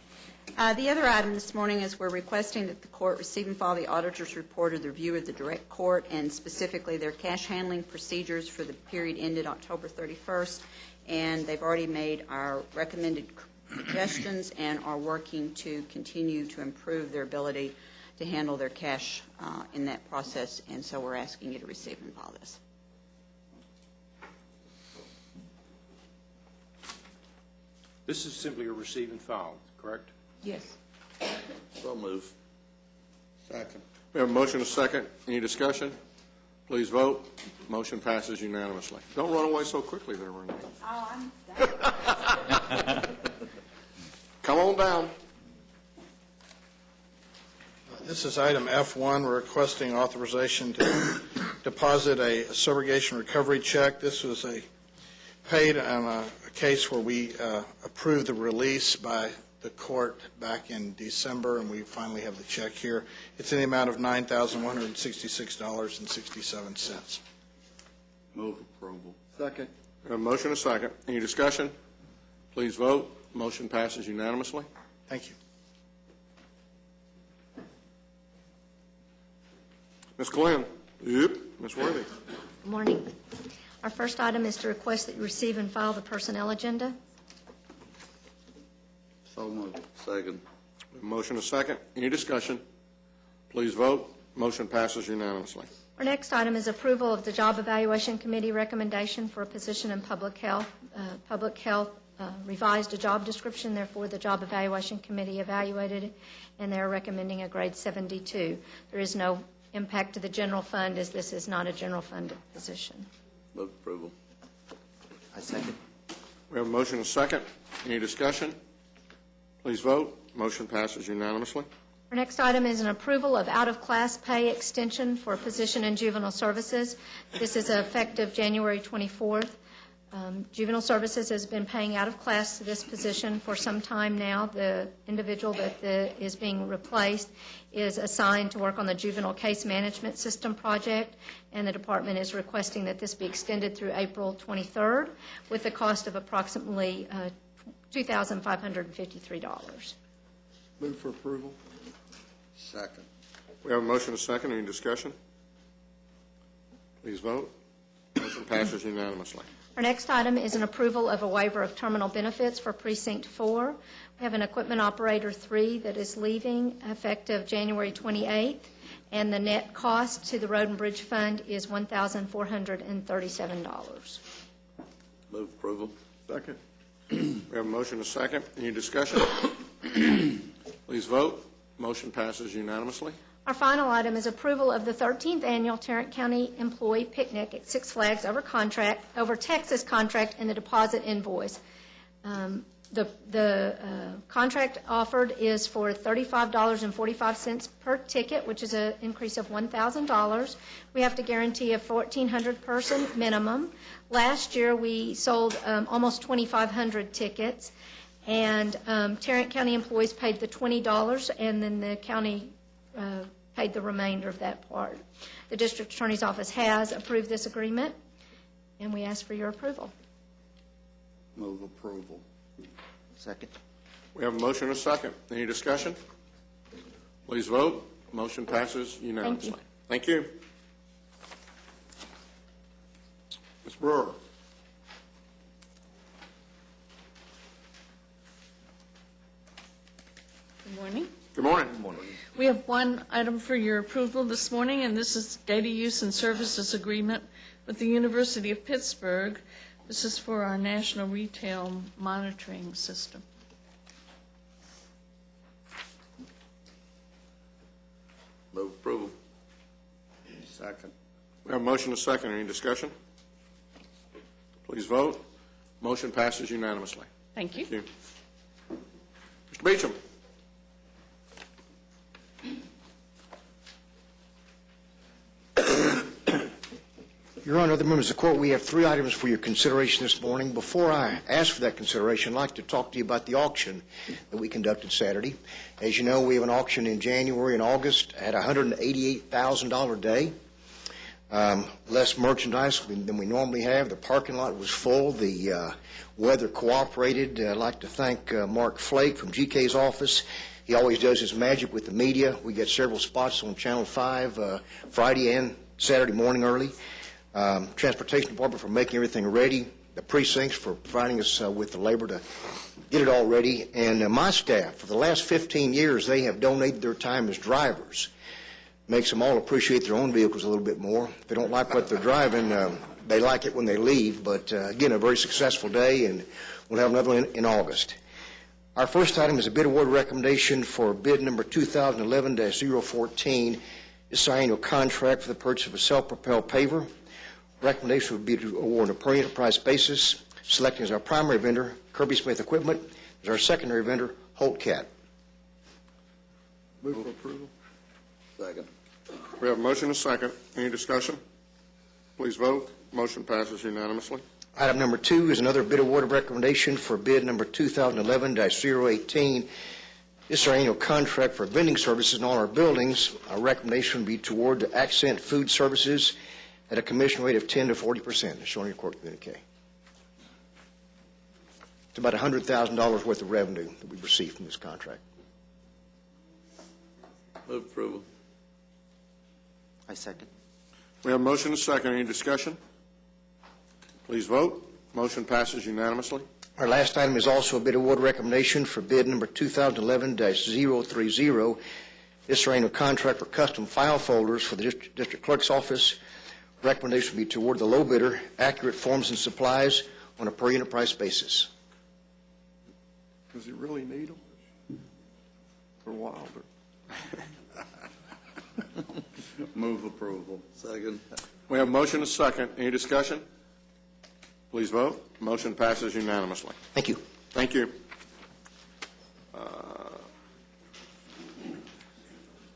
The other item this morning is we're requesting that the court receive and file the auditor's report of the review of the direct court, and specifically their cash handling procedures for the period ended October 31st. And they've already made our recommended suggestions and are working to continue to improve their ability to handle their cash in that process. And so we're asking you to receive and file this. This is simply a receive and file, correct? Yes. So move. Second. We have a motion and a second. Any discussion? Please vote. Motion passes unanimously. Don't run away so quickly there, Renee. Oh, I'm Come on down. This is item F1. We're requesting authorization to deposit a subrogation recovery check. This was paid on a case where we approved the release by the court back in December, and we finally have the check here. It's in the amount of $9,166.67. Move approval. Second. We have a motion and a second. Any discussion? Please vote. Motion passes unanimously. Thank you. Ms. Glenn? Yep. Ms. Worthy? Good morning. Our first item is to request that you receive and file the personnel agenda. So moved. Second. Motion is second. Any discussion? Please vote. Motion passes unanimously. Our next item is approval of the Job Evaluation Committee recommendation for a position in public health. Revised a job description, therefore the Job Evaluation Committee evaluated it, and they're recommending a grade 72. There is no impact to the general fund, as this is not a general fund position. Move approval. I second. We have a motion and a second. Any discussion? Please vote. Motion passes unanimously. Our next item is an approval of out-of-class pay extension for a position in juvenile services. This is effective January 24th. Juvenile Services has been paying out of class to this position for some time now. The individual that is being replaced is assigned to work on the Juvenile Case Management System project, and the department is requesting that this be extended through April 23rd with a cost of approximately $2,553. Move for approval. Second. We have a motion and a second. Any discussion? Please vote. Motion passes unanimously. Our next item is an approval of a waiver of terminal benefits for Precinct 4. We have an equipment operator 3 that is leaving effective January 28th, and the net cost to the Road and Bridge Fund is $1,437. Move approval. Second. We have a motion and a second. Any discussion? Please vote. Motion passes unanimously. Our final item is approval of the 13th Annual Tarrant County Employee Picnic at Six Flags over Texas contract and the deposit invoice. The contract offered is for $35.45 per ticket, which is an increase of $1,000. We have to guarantee a 1,400-person minimum. Last year, we sold almost 2,500 tickets, and Tarrant County employees paid the $20, and then the county paid the remainder of that part. The District Attorney's Office has approved this agreement, and we ask for your approval. Move approval. Second. We have a motion and a second. Any discussion? Please vote. Motion passes unanimously. Thank you. Ms. Brewer. Good morning. Good morning. Good morning. We have one item for your approval this morning, and this is data use and services agreement with the University of Pittsburgh. This is for our national retail monitoring system. Move approval. Second. We have a motion and a second. Any discussion? Please vote. Motion passes unanimously. Thank you. Thank you. Mr. Beecham. Your Honor, other members of the court, we have 3 items for your consideration this morning. Before I ask for that consideration, I'd like to talk to you about the auction that we conducted Saturday. As you know, we have an auction in January and August at $188,000 a day. Less merchandise than we normally have. The parking lot was full. The weather cooperated. I'd like to thank Mark Flake from GK's office. He always does his magic with the media. We get several spots on Channel 5 Friday and Saturday morning early. Transportation Department for making everything ready, the precincts for providing us with the labor to get it all ready, and my staff, for the last 15 years, they have donated their time as drivers. Makes them all appreciate their own vehicles a little bit more. If they don't like what they're driving, they like it when they leave, but again, a very successful day, and we'll have another one in August. Our first item is a bid award recommendation for bid number 2011-014. This is our annual contract for the purchase of a self-propelled paver. Recommendation would be to award on a per enterprise basis, selecting as our primary vendor Kirby Smith Equipment, as our secondary vendor Holt Cat. Move for approval. Second. We have a motion and a second. Any discussion? Please vote. Motion passes unanimously. Item number 2 is another bid award recommendation for bid number 2011-018. This is our annual contract for vending services in all our buildings. Our recommendation would be toward the Accent Food Services at a commission rate of 10 to 40%, as shown in your court communique. It's about $100,000 worth of revenue that we've received from this contract. Move approval. I second. We have a motion and a second. Any discussion? Please vote. Motion passes unanimously. Our last item is also a bid award recommendation for bid number 2011-030. This is a contract for custom file folders for the district clerk's office. Recommendation would be to award the low bidder accurate forms and supplies on a per unit price basis. Does he really need them? For Wilder? Move approval. Second. We have a motion and a second. Any discussion? Please vote. Motion passes unanimously. Thank you. Thank you.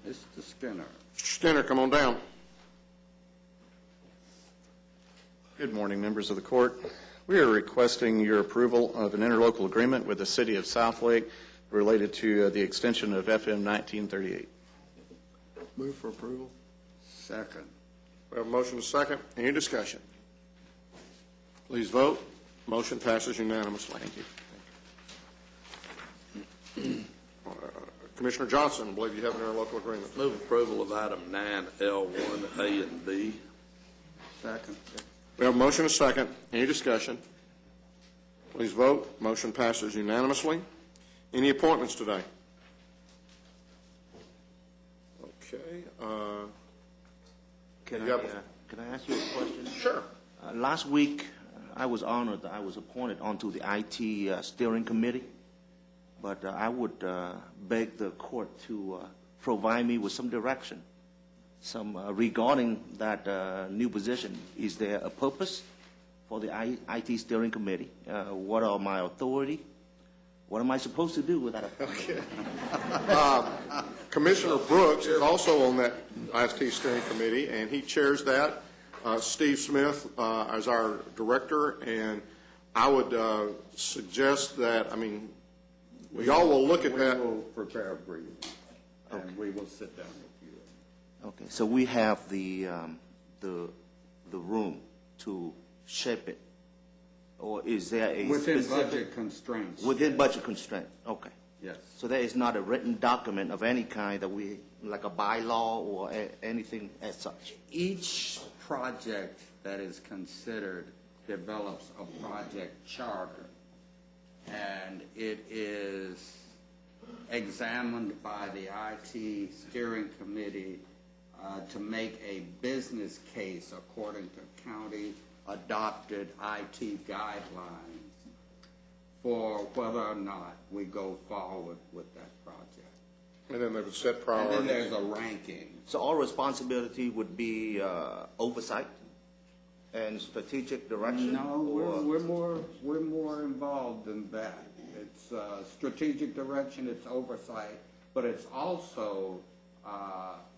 Mr. Skinner. Mr. Skinner, come on down. Good morning, members of the court. We are requesting your approval of an interlocal agreement with the city of Southlake related to the extension of FM 1938. Move for approval. Second. We have a motion and a second. Any discussion? Please vote. Motion passes unanimously. Thank you. Commissioner Johnson, I believe you have an interlocal agreement. Move approval of item 9L1, A and B. Second. We have a motion and a second. Any discussion? Please vote. Motion passes unanimously. Any appointments today? Okay. Can you I ask you a question? Sure. Last week, I was honored that I was appointed onto the IT steering committee, but I would beg the court to provide me with some direction, regarding that new position. Is there a purpose for the IT steering committee? What are my authority? What am I supposed to do with that authority? Okay. Commissioner Brooks is also on that IT steering committee, and he chairs that. Steve Smith is our director, and I would suggest that, we all will look at that. We will prepare a brief, and we will sit down with you. Okay, so we have the room to shape it, or is there a Within specific budget constraints. Within budget constraint. Okay. Yes. So there is not a written document of any kind that we, like a bylaw or anything as such. Each project that is considered develops a project charter, and it is examined by the IT steering committee to make a business case according to county adopted IT guidelines for whether or not we go forward with that project. And then they would set priorities. And then there's a ranking. So our responsibility would be oversight and strategic direction? No, we're more involved than that. It's strategic direction, it's oversight, but it's also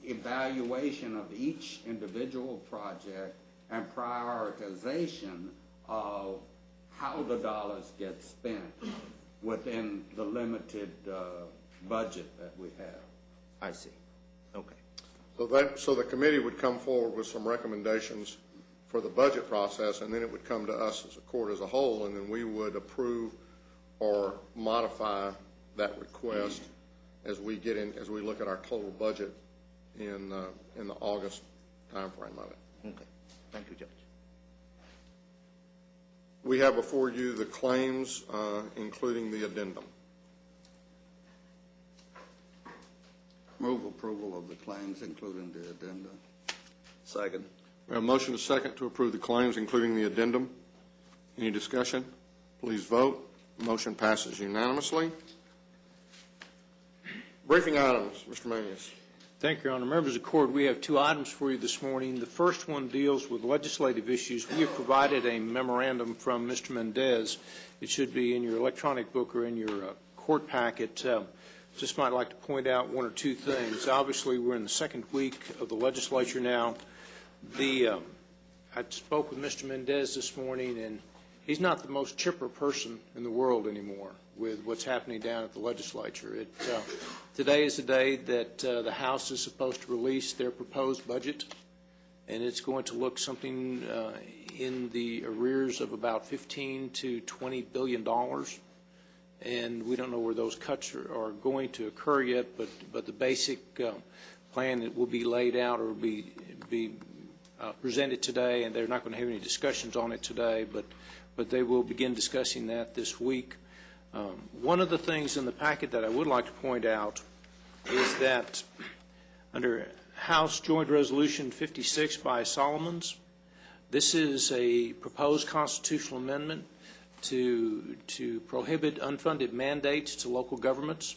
evaluation of each individual project and prioritization of how the dollars get spent within the limited budget that we have. I see. Okay. So the committee would come forward with some recommendations for the budget process, and then it would come to us as a court as a whole, and then we would approve or modify that request as we look at our total budget in the August timeframe of it. Okay. Thank you, Judge. We have before you the claims, including the addendum. Move approval of the claims, including the addendum. Second. We have a motion to second to approve the claims, including the addendum. Any discussion? Please vote. Motion passes unanimously. Briefing items, Mr. Manius. Thank you, Your Honor. Members of the court, we have two items for you this morning. The first one deals with legislative issues. We have provided a memorandum from Mr. Mendez. It should be in your electronic book or in your court packet. Just might like to point out one or two things. Obviously, we're in the second week of the legislature now. I spoke with Mr. Mendez this morning, and he's not the most chipper person in the world anymore with what's happening down at the legislature. Today is the day that the House is supposed to release their proposed budget, and it's going to look something in the arrears of about $15 to $20 billion. and we don't know where those cuts are going to occur yet, but the basic plan that will be laid out or be presented today, and they're not going to have any discussions on it today, but they will begin discussing that this week. One of the things in the packet that I would like to point out is that under House Joint Resolution 56 by Solomons, this is a proposed constitutional amendment to prohibit unfunded mandates to local governments.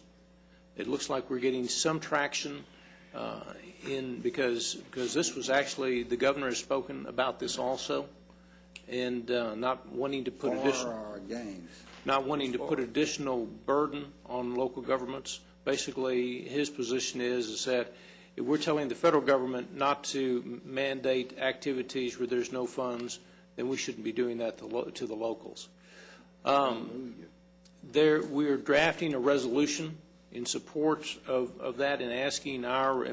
It looks like we're getting some traction because this was actually, the governor has spoken about this also, and not wanting to put additional burden on local governments. Basically, his position is that if we're telling the federal government not to mandate activities where there's no funds, then we shouldn't be doing that to the locals. We are drafting a resolution in support of that and asking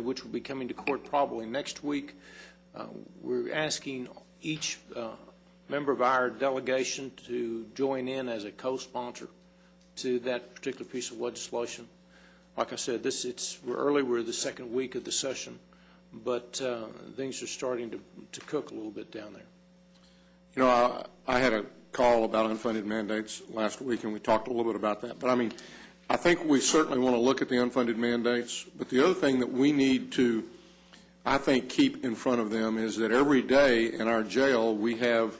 which will be coming to court probably next week, we're asking each member of our delegation to join in as a co-sponsor to that particular piece of legislation. Like I said, we're the second week of the session, but things are starting to cook a little bit down there. You know, I had a call about unfunded mandates last week, and we talked a little bit about that. But, I mean, I think we certainly want to look at the unfunded mandates. But the other thing that we need to, I think, keep in front of them is that every day in our jail we have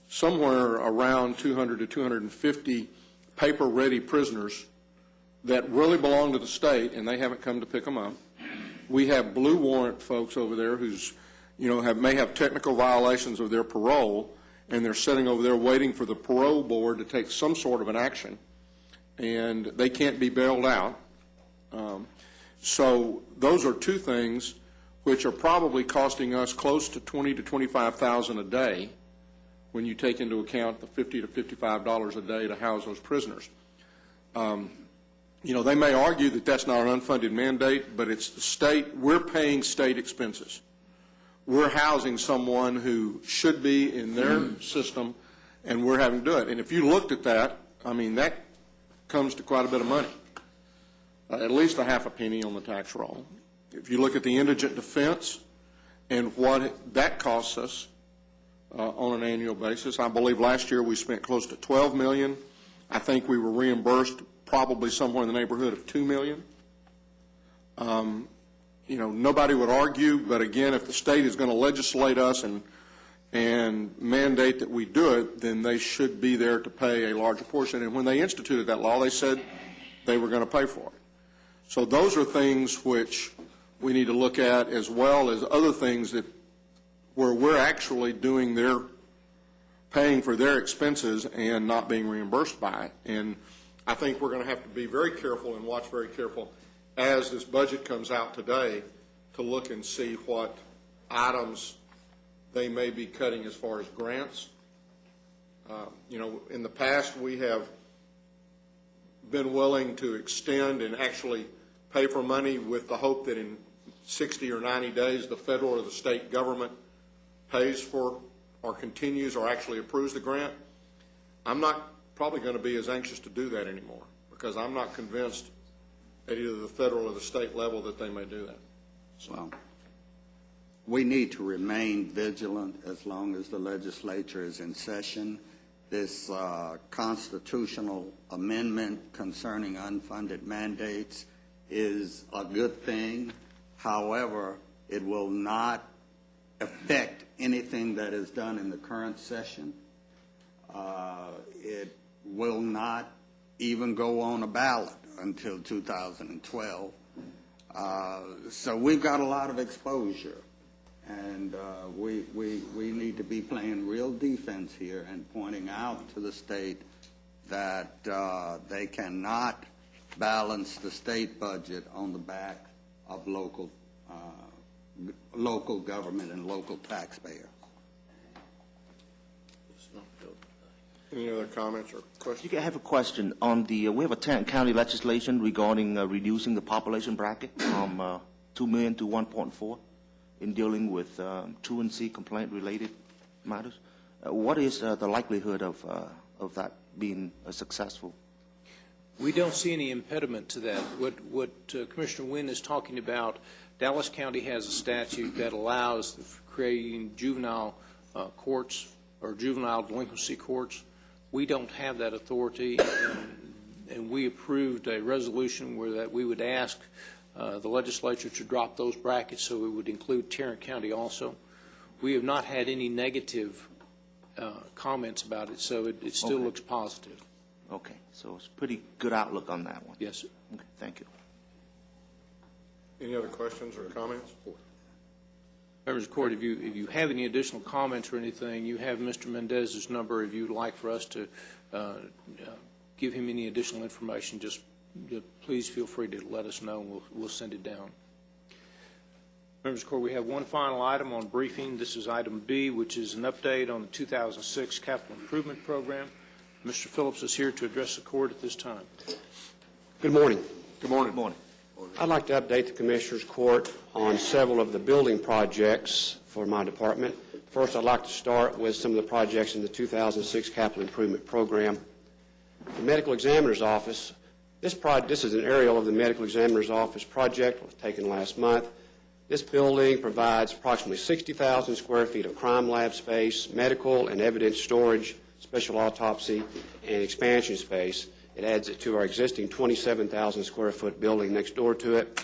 somewhere around 200 to 250 paper-ready prisoners that really belong to the state, and they haven't come to pick them up. We have blue warrant folks over there who's, you know, may have technical violations of their parole, and they're sitting over there waiting for the parole board to take some sort of an action, and they can't be bailed out. So those are two things which are probably costing us close to $20,000 to $25,000 a day when you take into account the $50 to $55 a day to house those prisoners. You know, they may argue that that's not an unfunded mandate, but it's the state. We're paying state expenses. We're housing someone who should be in their system, and we're having to do it. And if you looked at that, I mean, that comes to quite a bit of money, at least a half a penny on the tax roll. If you look at the indigent defense and what that costs us on an annual basis, I believe last year we spent close to $12 million. I think we were reimbursed probably somewhere in the neighborhood of $2 million. You know, nobody would argue, but again, if the state is going to legislate us and mandate that we do it, then they should be there to pay a larger portion. And when they instituted that law, they said they were going to pay for it. So those are things which we need to look at, as well as other things that where we're actually doing paying for their expenses and not being reimbursed by it. And I think we're going to have to be very careful and watch very careful as this budget comes out today to look and see what items they may be cutting as far as grants. You know, in the past we have been willing to extend and actually pay for money with the hope that in 60 or 90 days the federal or the state government pays for or continues or actually approves the grant. I'm not probably going to be as anxious to do that anymore because I'm not convinced at either the federal or the state level that they may do that. So. Well, we need to remain vigilant as long as the legislature is in session. This constitutional amendment concerning unfunded mandates is a good thing. However, it will not affect anything that is done in the current session. It will not even go on a ballot until 2012. So we've got a lot of exposure, and we need to be playing real defense here and pointing out to the state that they cannot balance the state budget on the back of local government and local taxpayers. Any other comments or questions? I have a question on the. We have a Tarrant County legislation regarding reducing the population bracket from 2 million to 1.4 in dealing with truancy complaint-related matters. What is the likelihood of that being successful? We don't see any impediment to that. What Commissioner Wynn is talking about, Dallas County has a statute that allows creating juvenile courts or juvenile delinquency courts. We don't have that authority, and we approved a resolution where that we would ask the legislature to drop those brackets so it would include Tarrant County also. We have not had any negative comments about it, so it still looks positive. Okay, so it's pretty good outlook on that one. Yes, sir. Okay, thank you. Any other questions or comments? Members of the court, if you have any additional comments or anything, you have Mr. Mendez's number. If you would like for us to give him any additional information, just please feel free to let us know, and we'll send it down. Members of the court, we have one final item on briefing. This is item B, which is an update on the 2006 capital improvement program. Mr. Phillips is here to address the court at this time. Good morning. Good morning. Good morning. I'd like to update the Commissioners Court on several of the building projects for my department. First, I'd like to start with some of the projects in the 2006 capital improvement program. The Medical Examiner's Office, this is an aerial of the Medical Examiner's Office project. It was taken last month. This building provides approximately 60,000 square feet of crime lab space, medical and evidence storage, special autopsy, and expansion space. It adds it to our existing 27,000 square foot building next door to it.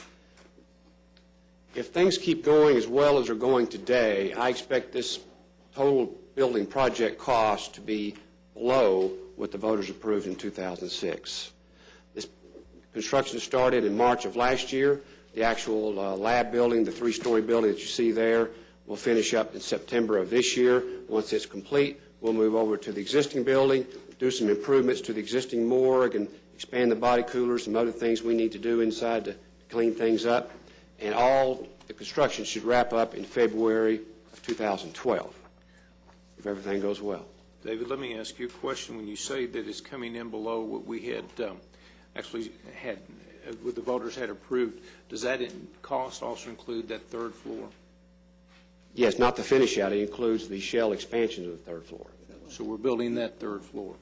If things keep going as well as they're going today, I expect this total building project cost to be below what the voters approved in 2006. This construction started in March of last year. The actual lab building, the three-story building that you see there, will finish up in September of this year. Once it's complete, we'll move over to the existing building, do some improvements to the existing morgue, and expand the body coolers, some other things we need to do inside to clean things up. And all the construction should wrap up in February of 2012, if everything goes well. David, let me ask you a question. When you say that it's coming in below what we had what the voters had approved, does that cost also include that third floor? Yes, not the finish out. It includes the shell expansion of the third floor. So we're building that third floor.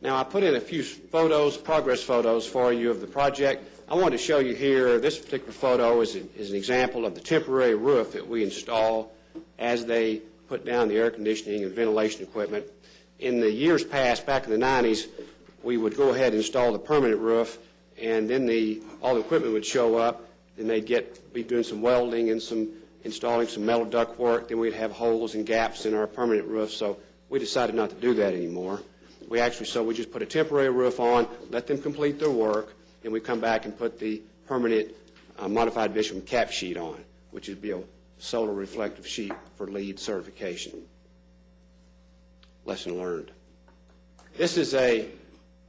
Now, I put in a few photos, progress photos for you of the project. I want to show you here, this particular photo is an example of the temporary roof that we install as they put down the air conditioning and ventilation equipment. In the years past, back in the 90s, we would go ahead and install the permanent roof, and then all the equipment would show up, and they'd be doing some welding and installing some metal duct work. Then we'd have holes and gaps in our permanent roof, so we decided not to do that anymore. We just put a temporary roof on, let them complete their work, and we come back and put the permanent modified bitumen cap sheet on, which would be a solar reflective sheet for LEED certification. Lesson learned. This is a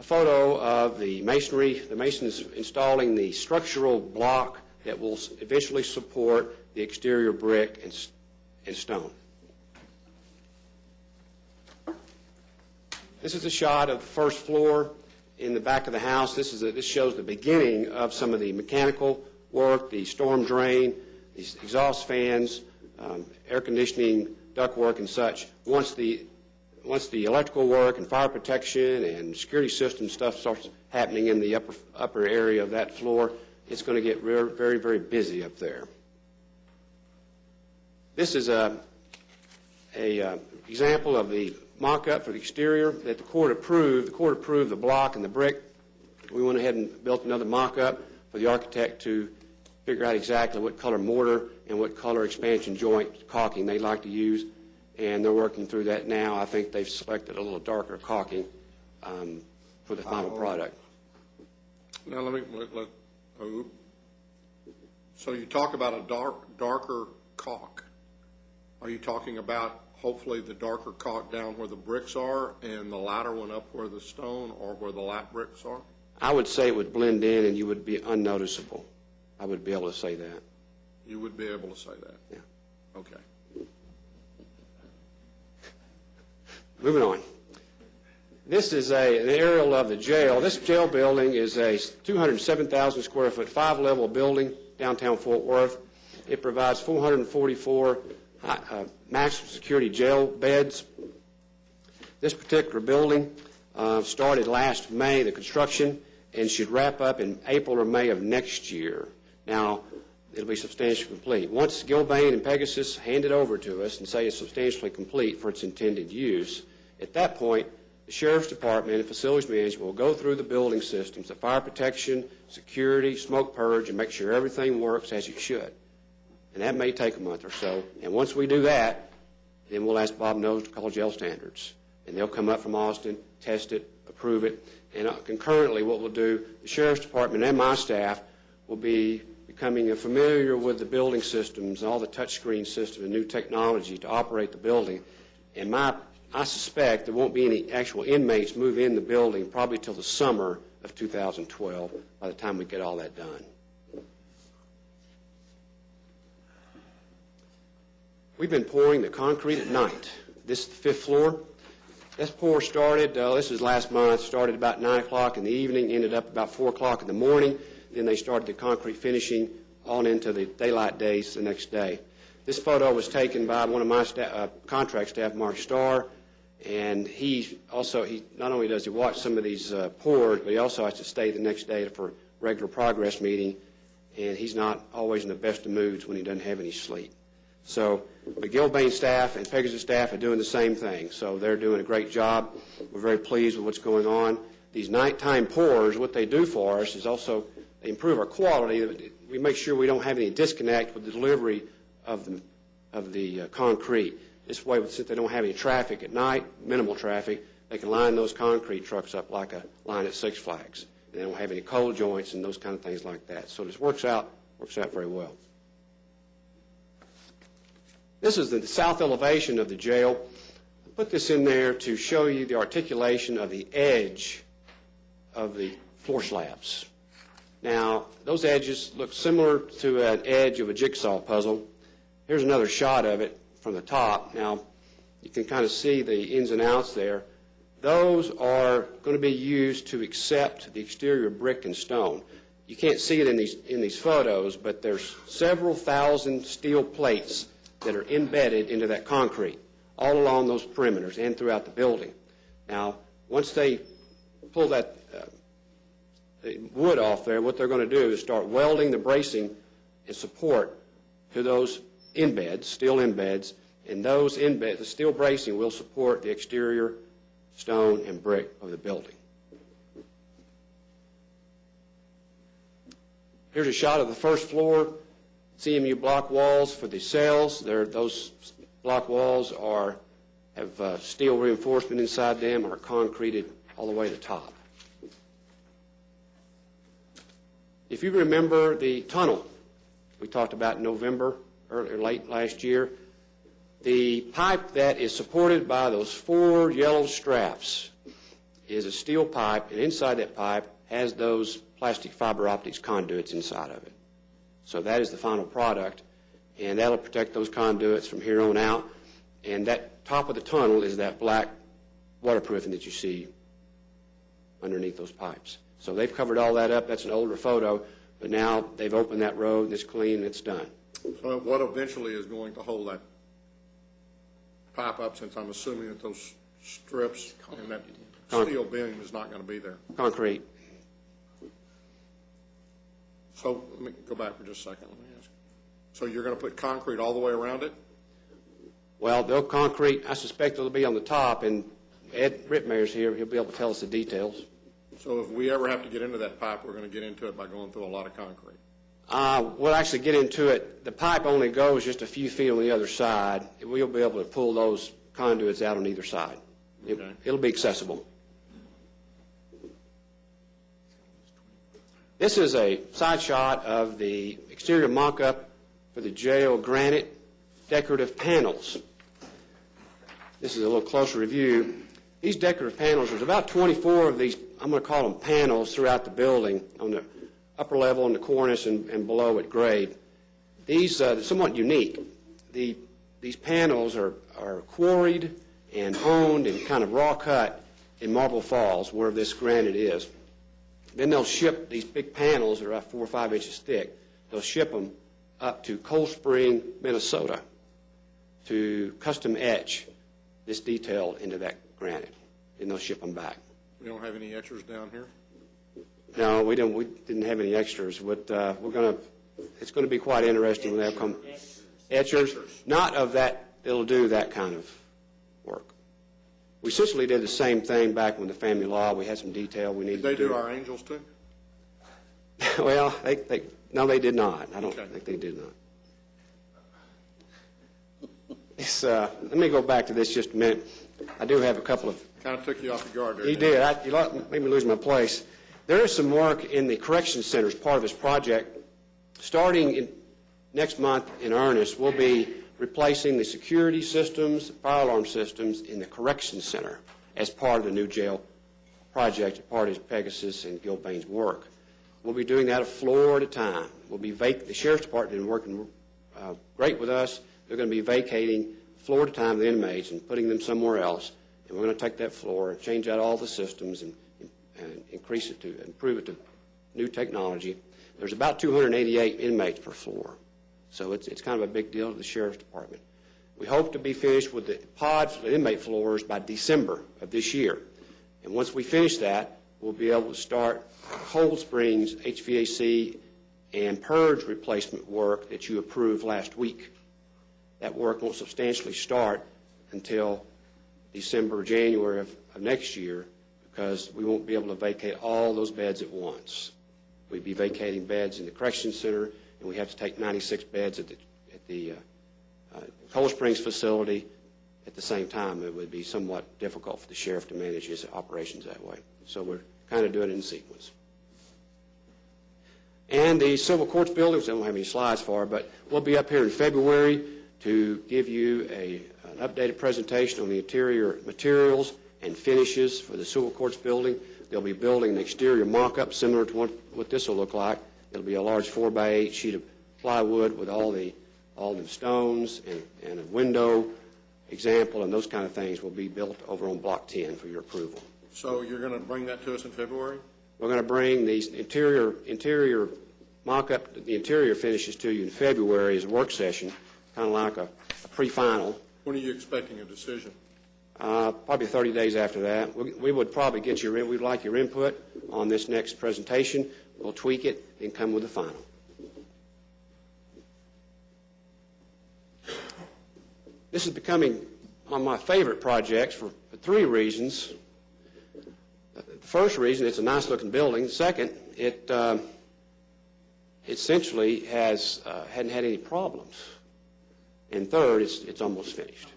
photo of the masonry. The masons installing the structural block that will eventually support the exterior brick and stone. This is a shot of the first floor in the back of the house. This shows the beginning of some of the mechanical work, the storm drain, these exhaust fans, air conditioning, duct work, and such. Once the electrical work and fire protection and security system stuff starts happening in the upper area of that floor, it's going to get very, very busy up there. This is an example of the mock-up for the exterior that the court approved. The court approved the block and the brick. We went ahead and built another mock-up for the architect to figure out exactly what color mortar and what color expansion joint caulking they'd like to use, and they're working through that now. I think they've selected a little darker caulking for the final product. Now so you talk about a darker caulk. Are you talking about hopefully the darker caulk down where the bricks are and the lighter one up where the stone or where the light bricks are? I would say it would blend in and you would be unnoticeable. I would be able to say that. You would be able to say that? Yeah. Okay. Moving on. This is an aerial of the jail. This jail building is a 207,000 square foot, 5-level building downtown Fort Worth. It provides 444 maximum security jail beds This particular building started last May, the construction, and should wrap up in April or May of next year. Now, it'll be substantially complete. Once Gilbane and Pegasus hand it over to us and say it's substantially complete for its intended use, at that point, the Sheriff's Department and Facilities Management will go through the building systems, the fire protection, security, smoke purge, and make sure everything works as it should. And that may take a month or so. And once we do that, then we'll ask Bob Knowles to call jail standards. And they'll come up from Austin, test it, approve it. And concurrently, what we'll do, the Sheriff's Department and my staff will be becoming familiar with the building systems and all the touchscreen systems and new technology to operate the building. And I suspect there won't be any actual inmates move in the building probably till the summer of 2012 by the time we get all that done. We've been pouring the concrete at night. This is the 5th floor. This pour started, this was last month, started about 9 o'clock in the evening, ended up about 4 o'clock in the morning. Then they started the concrete finishing on into the daylight days the next day. This photo was taken by one of my contract staff, Mark Starr, and he not only does he watch some of these pours, but he also has to stay the next day for a regular progress meeting, and he's not always in the best of moods when he doesn't have any sleep. So the Gilbane staff and Pegasus staff are doing the same thing, so they're doing a great job. We're very pleased with what's going on. These nighttime pours, what they do for us is also they improve our quality. We make sure we don't have any disconnect with the delivery of the concrete. This way, since they don't have any traffic at night, minimal traffic, they can line those concrete trucks up like a line at Six Flags. And they don't have any cold joints and those kind of things like that. So this works out very well. This is the south elevation of the jail. I put this in there to show you the articulation of the edge of the floor slabs. Now, those edges look similar to an edge of a jigsaw puzzle. Here's another shot of it from the top. Now, you can kind of see the ins and outs there. Those are going to be used to accept the exterior brick and stone. You can't see it in these photos, but there's several thousand steel plates that are embedded into that concrete all along those perimeters and throughout the building. Now, once they pull that the wood off there, what they're going to do is start welding the bracing and support to those embeds, steel embeds, and those embeds, the steel bracing will support the exterior stone and brick of the building. Here's a shot of the first floor. CMU block walls for the cells. Those block walls have steel reinforcement inside them, are concreted all the way to the top. If you remember the tunnel we talked about in November, late last year, the pipe that is supported by those 4 yellow straps is a steel pipe, and inside that pipe has those plastic fiber optics conduits inside of it. So that is the final product, and that'll protect those conduits from here on out. And that top of the tunnel is that black waterproofing that you see underneath those pipes. So they've covered all that up. That's an older photo, but now they've opened that road, and it's clean, and it's done. So what eventually is going to hold that pipe up, since I'm assuming that those strips and that steel beam is not going to be there? Concrete. So let me go back for just a second. Let me ask. So you're going to put concrete all the way around it? Well, they'll concrete, I suspect it'll be on the top, and Ed Rittmeyer's here. He'll be able to tell us the details. So if we ever have to get into that pipe, we're going to get into it by going through a lot of concrete? We'll actually get into it. The pipe only goes just a few feet on the other side. We'll be able to pull those conduits out on either side. It'll be accessible. This is a side shot of the exterior mock-up for the jail Granite Decorative Panels. This is a little closer review. These decorative panels, there's about 24 of these, I'm going to call them panels, throughout the building, on the upper level, in the cornice, and below at grade. These are somewhat unique. These panels are quarried and honed and kind of raw cut in Marble Falls, where this granite is. Then they'll ship these big panels that are about 4 or 5 inches thick. They'll ship them up to Cold Spring, Minnesota, to custom etch this detail into that Granite, and they'll ship them back. We don't have any etchers down here? No, we didn't have any extras, but it's going to be quite interesting when they come. Etchers, not of that, it'll do that kind of work. We essentially did the same thing back when the family law, we had some detail we needed to do. Did they do our angels too? Well, no, they did not. I don't think they did not. Let me go back to this just a minute. I do have a couple of... Kind of took you off the guard there. You did. You made me lose my place. There is some work in the correction center as part of this project. Starting next month in earnest, we'll be replacing the security systems, fire alarm systems in the correction center as part of the new jail project, as part of Pegasus and Gilbane's work. We'll be doing that a floor at a time. The Sheriff's Department has been working great with us. They're going to be vacating floor at a time the inmates and putting them somewhere else. And we're going to take that floor and change out all the systems and improve it to new technology. There's about 288 inmates per floor. So it's kind of a big deal to the Sheriff's Department. We hope to be finished with the pods, the inmate floors, by December of this year. And once we finish that, we'll be able to start Cold Springs HVAC and purge replacement work that you approved last week. That work won't substantially start until December or January of next year, because we won't be able to vacate all those beds at once. We'd be vacating beds in the correction center, and we have to take 96 beds at the Cold Springs facility at the same time. It would be somewhat difficult for the sheriff to manage his operations that way. So we're kind of doing it in sequence. And the civil courts building, which I don't have any slides for, but we'll be up here in February to give you an updated presentation on the interior materials and finishes for the civil courts building. They'll be building an exterior mock-up similar to what this will look like. It'll be a large 4x8 sheet of plywood with all the stones and a window example, and those kind of things will be built over on Block 10 for your approval. So you're going to bring that to us in February? We're going to bring these interior mock-up, the interior finishes to you in February as a work session, kind of like a pre-final. When are you expecting a decision? Probably 30 days after that. We would probably we'd like your input on this next presentation. We'll tweak it and come with the final. This is becoming one of my favorite projects for three reasons. The first reason, it's a nice looking building. Second, it essentially hadn't had any problems. And third, it's almost finished.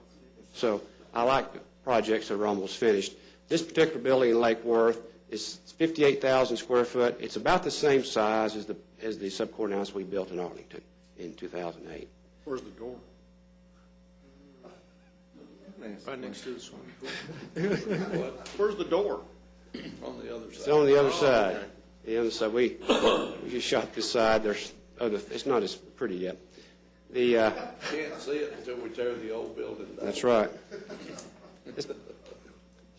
So I like projects that are almost finished. This particular building in Lake Worth is 58,000 square foot. It's about the same size as the subcourthouse we built in Arlington in 2008. Where's the door? Right next to the swimming pool. Where's the door? On the other side. It's on the other side. Okay. The other side. We just shot this side. It's not as pretty yet. Can't see it until we tear the old building down. That's right.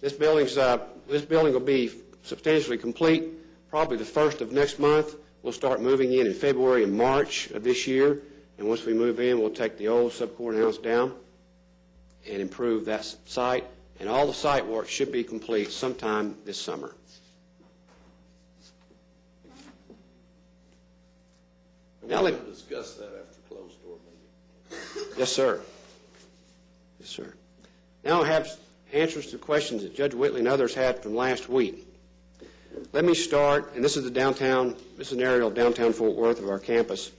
This building will be substantially complete probably the first of next month. We'll start moving in February and March of this year. And once we move in, we'll take the old subcourthouse down and improve that site. And all the site work should be complete sometime this summer. We're going to discuss that after closed door meeting. Yes, sir. Yes, sir. Now I have answers to questions that Judge Whitley and others had from last week. Let me start, and this is an aerial of downtown Fort Worth of our campus.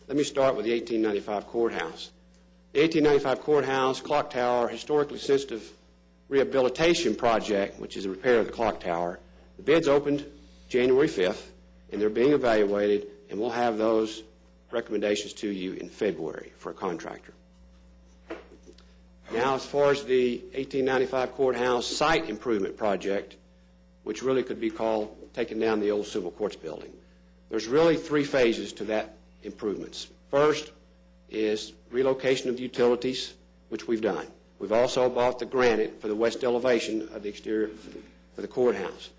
Let me start with the 1895 courthouse. The 1895 courthouse, clock tower, historically sensitive rehabilitation project, which is a repair of the clock tower. The bids opened January 5th, and they're being evaluated, and we'll have those recommendations to you in February for a contractor. Now, as far as the 1895 courthouse site improvement project, which really could be called taking down the old civil courts building, there's really three phases to that improvements. First is relocation of utilities, which we've done. We've also bought the granite for the west elevation of the exterior for the courthouse.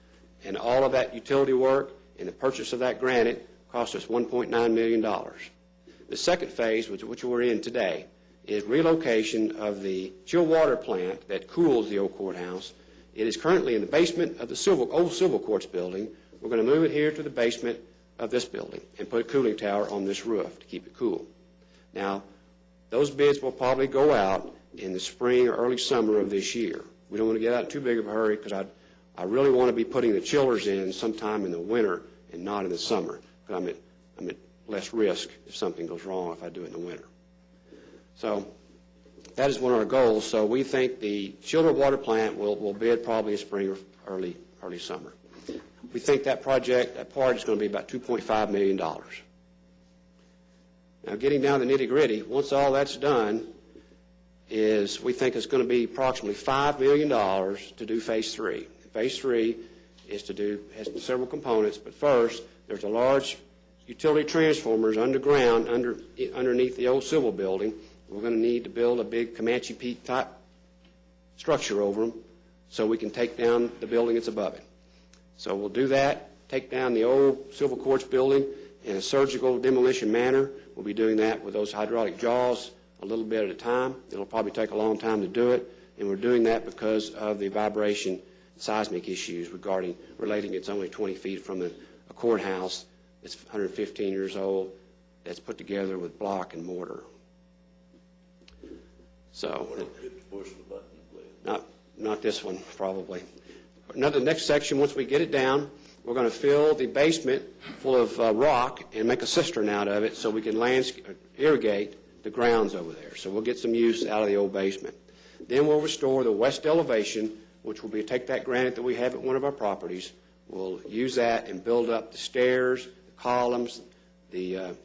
And all of that utility work and the purchase of that granite cost us $1.9 million. The second phase, which we're in today, is relocation of the chill water plant that cools the old courthouse It is currently in the basement of the old Civil Courts building. We're going to move it here to the basement of this building and put a cooling tower on this roof to keep it cool. Now, those bids will probably go out in the spring or early summer of this year. We don't want to get out in too big of a hurry because I really want to be putting the chillers in sometime in the winter and not in the summer, because I'm at less risk if something goes wrong if I do it in the winter. So that is one of our goals. So we think the chiller water plant will bid probably in spring or early summer. We think that part is going to be about $2.5 million. Now, getting down to the nitty-gritty, once all that's done, we think it's going to be approximately $5 million to do Phase 3. Phase 3 has several components, but first, there's a large utility transformers underground underneath the old civil building. We're going to need to build a big Comanche Peak type structure over them so we can take down the building that's above it. So we'll do that, take down the old Civil Courts building in a surgical demolition manner. We'll be doing that with those hydraulic jaws a little bit at a time. It'll probably take a long time to do it, and we're doing that because of the vibration seismic issues relating it's only 20 feet from a courthouse that's 115 years old that's put together with block and mortar. So, Push the button, please. not this one, probably. The next section, once we get it down, we're going to fill the basement full of rock and make a cistern out of it so we can irrigate the grounds over there. So we'll get some use out of the old basement. Then we'll restore the west elevation, which will be take that granite that we have at one of our properties. We'll use that and build up the stairs, the columns, the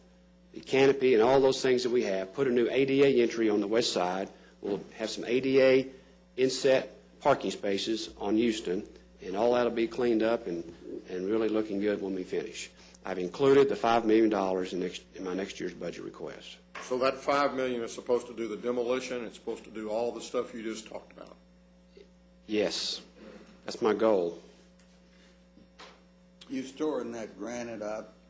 canopy, and all those things that we have. Put a new ADA entry on the west side. We'll have some ADA inset parking spaces on Houston, and all that will be cleaned up and really looking good when we finish. I've included the $5 million in my next year's budget request. So that $5 million is supposed to do the demolition, it's supposed to do all the stuff you just talked about? Yes, that's my goal. You storing that granite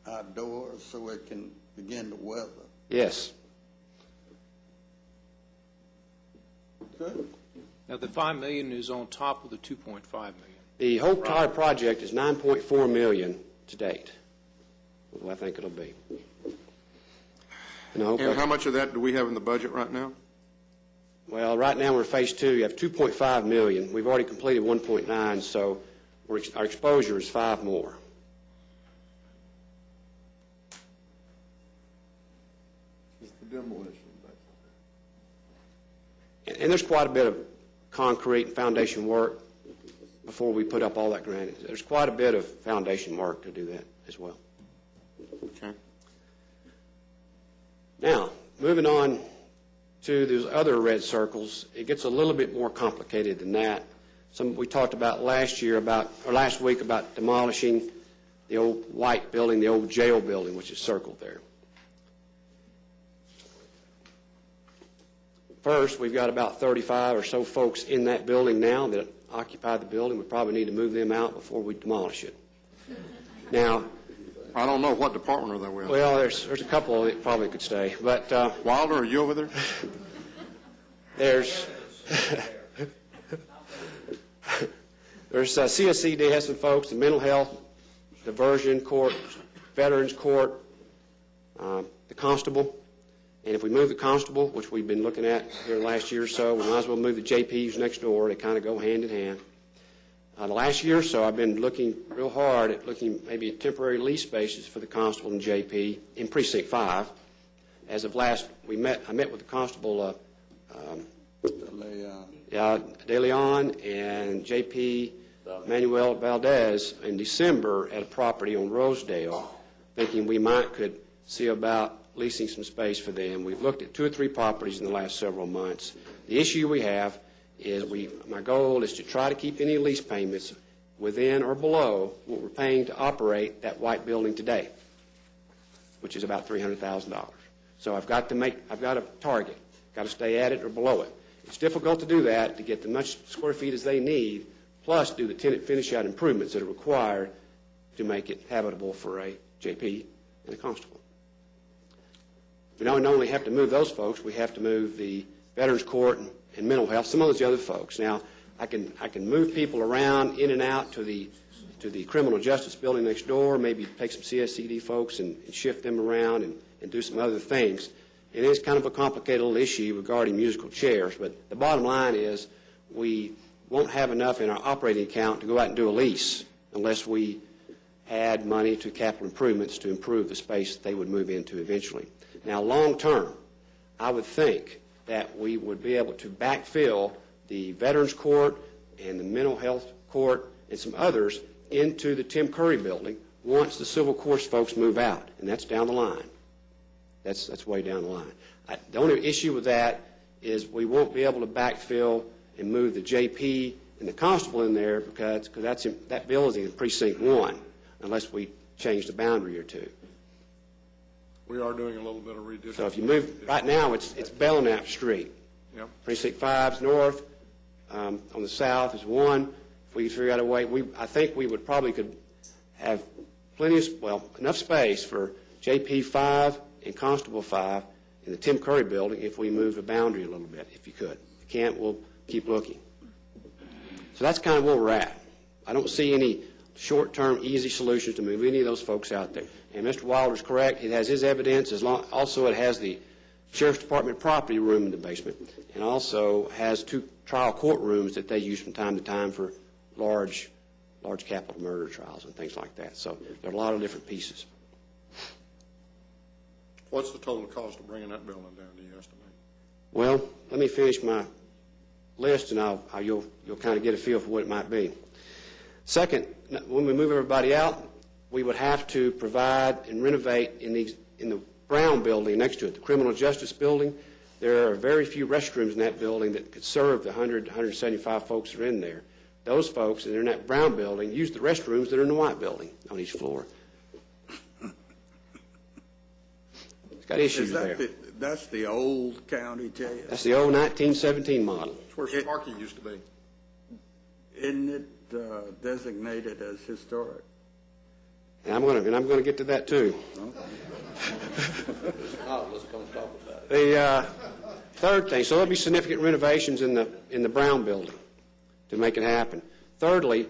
outdoors so it can begin to weather? Yes. Good. Now, the $5 million is on top of the $2.5 million. The whole entire project is $9.4 million to date. What I think it'll be. And how much of that do we have in the budget right now? Well, right now we're in Phase 2. You have $2.5 million. We've already completed 1.9, so our exposure is 5 more. It's the demolition. And there's quite a bit of concrete and foundation work before we put up all that granite. There's quite a bit of foundation work to do that as well. Okay. Now, moving on to those other red circles, it gets a little bit more complicated than that. We talked about last week about demolishing the old white building, the old jail building, which is circled there. First, we've got about 35 or so folks in that building now that occupy the building. We probably need to move them out before we demolish it. Now, I don't know, what department are they with? well, there's a couple that probably could stay, but Wilder, are you over there? there's CSCD has some folks, the mental health, diversion court, veterans court, the constable. And if we move the constable, which we've been looking at here the last year or so, we might as well move the JPs next door. They kind of go hand in hand. The last year or so, I've been looking real hard at maybe at temporary lease spaces for the constable and JP in Precinct 5. As of last, I met with the constable De Leon and JP Manuel Valdez in December at a property on Rosedale, thinking we could see about leasing some space for them. We've looked at 2 or 3 properties in the last several months. The issue we have is my goal is to try to keep any lease payments within or below what we're paying to operate that white building today, which is about $300,000. So I've got a target, got to stay at it or below it. It's difficult to do that, to get as much square feet as they need, plus do the tenant finish-out improvements that are required to make it habitable for a JP and a constable. We don't only have to move those folks, we have to move the Veterans Court and mental health, some of those other folks. Now, I can move people around in and out to the criminal justice building next door, maybe take some CSCD folks and shift them around and do some other things. It is kind of a complicated little issue regarding musical chairs, but the bottom line is we won't have enough in our operating account to go out and do a lease unless we add money to capital improvements to improve the space that they would move into eventually. Now, long term, I would think that we would be able to backfill the Veterans Court and the Mental Health Court and some others into the Tim Curry building once the civil courts folks move out, and that's down the line. That's way down the line. The only issue with that is we won't be able to backfill and move the JP and the constable in there because that building is in Precinct 1 unless we change the boundary or two. We are doing a little bit of redistricting. So if you move, right now it's Belknap Street. Yep. Precinct 5 is north. On the south is 1. If we figure out a way, I think we would probably could have enough space for JP 5 and Constable 5 in the Tim Curry building if we move the boundary a little bit, if you could. If you can't, we'll keep looking. So that's kind of where we're at. I don't see any short-term, easy solutions to move any of those folks out there. And Mr. Wilder's correct. It has his evidence. Also, it has the Sheriff's Department property room in the basement, and also has 2 trial courtrooms that they use from time to time for large capital murder trials and things like that. So there are a lot of different pieces. What's the total cost of bringing that building down, do you estimate? Well, let me finish my list, and you'll kind of get a feel for what it might be. Second, when we move everybody out, we would have to provide and renovate in the Brown building next to it, the criminal justice building. There are very few restrooms in that building that could serve the 175 folks that are in there. Those folks that are in that Brown building use the restrooms that are in the White building on each floor. It's got issues there. That's the old county jail? That's the old 1917 model. It's where Sparky used to be. Isn't it designated as historic? And I'm going to get to that too. Let's come talk about it. The third thing, so there'll be significant renovations in the Brown building to make it happen. Thirdly,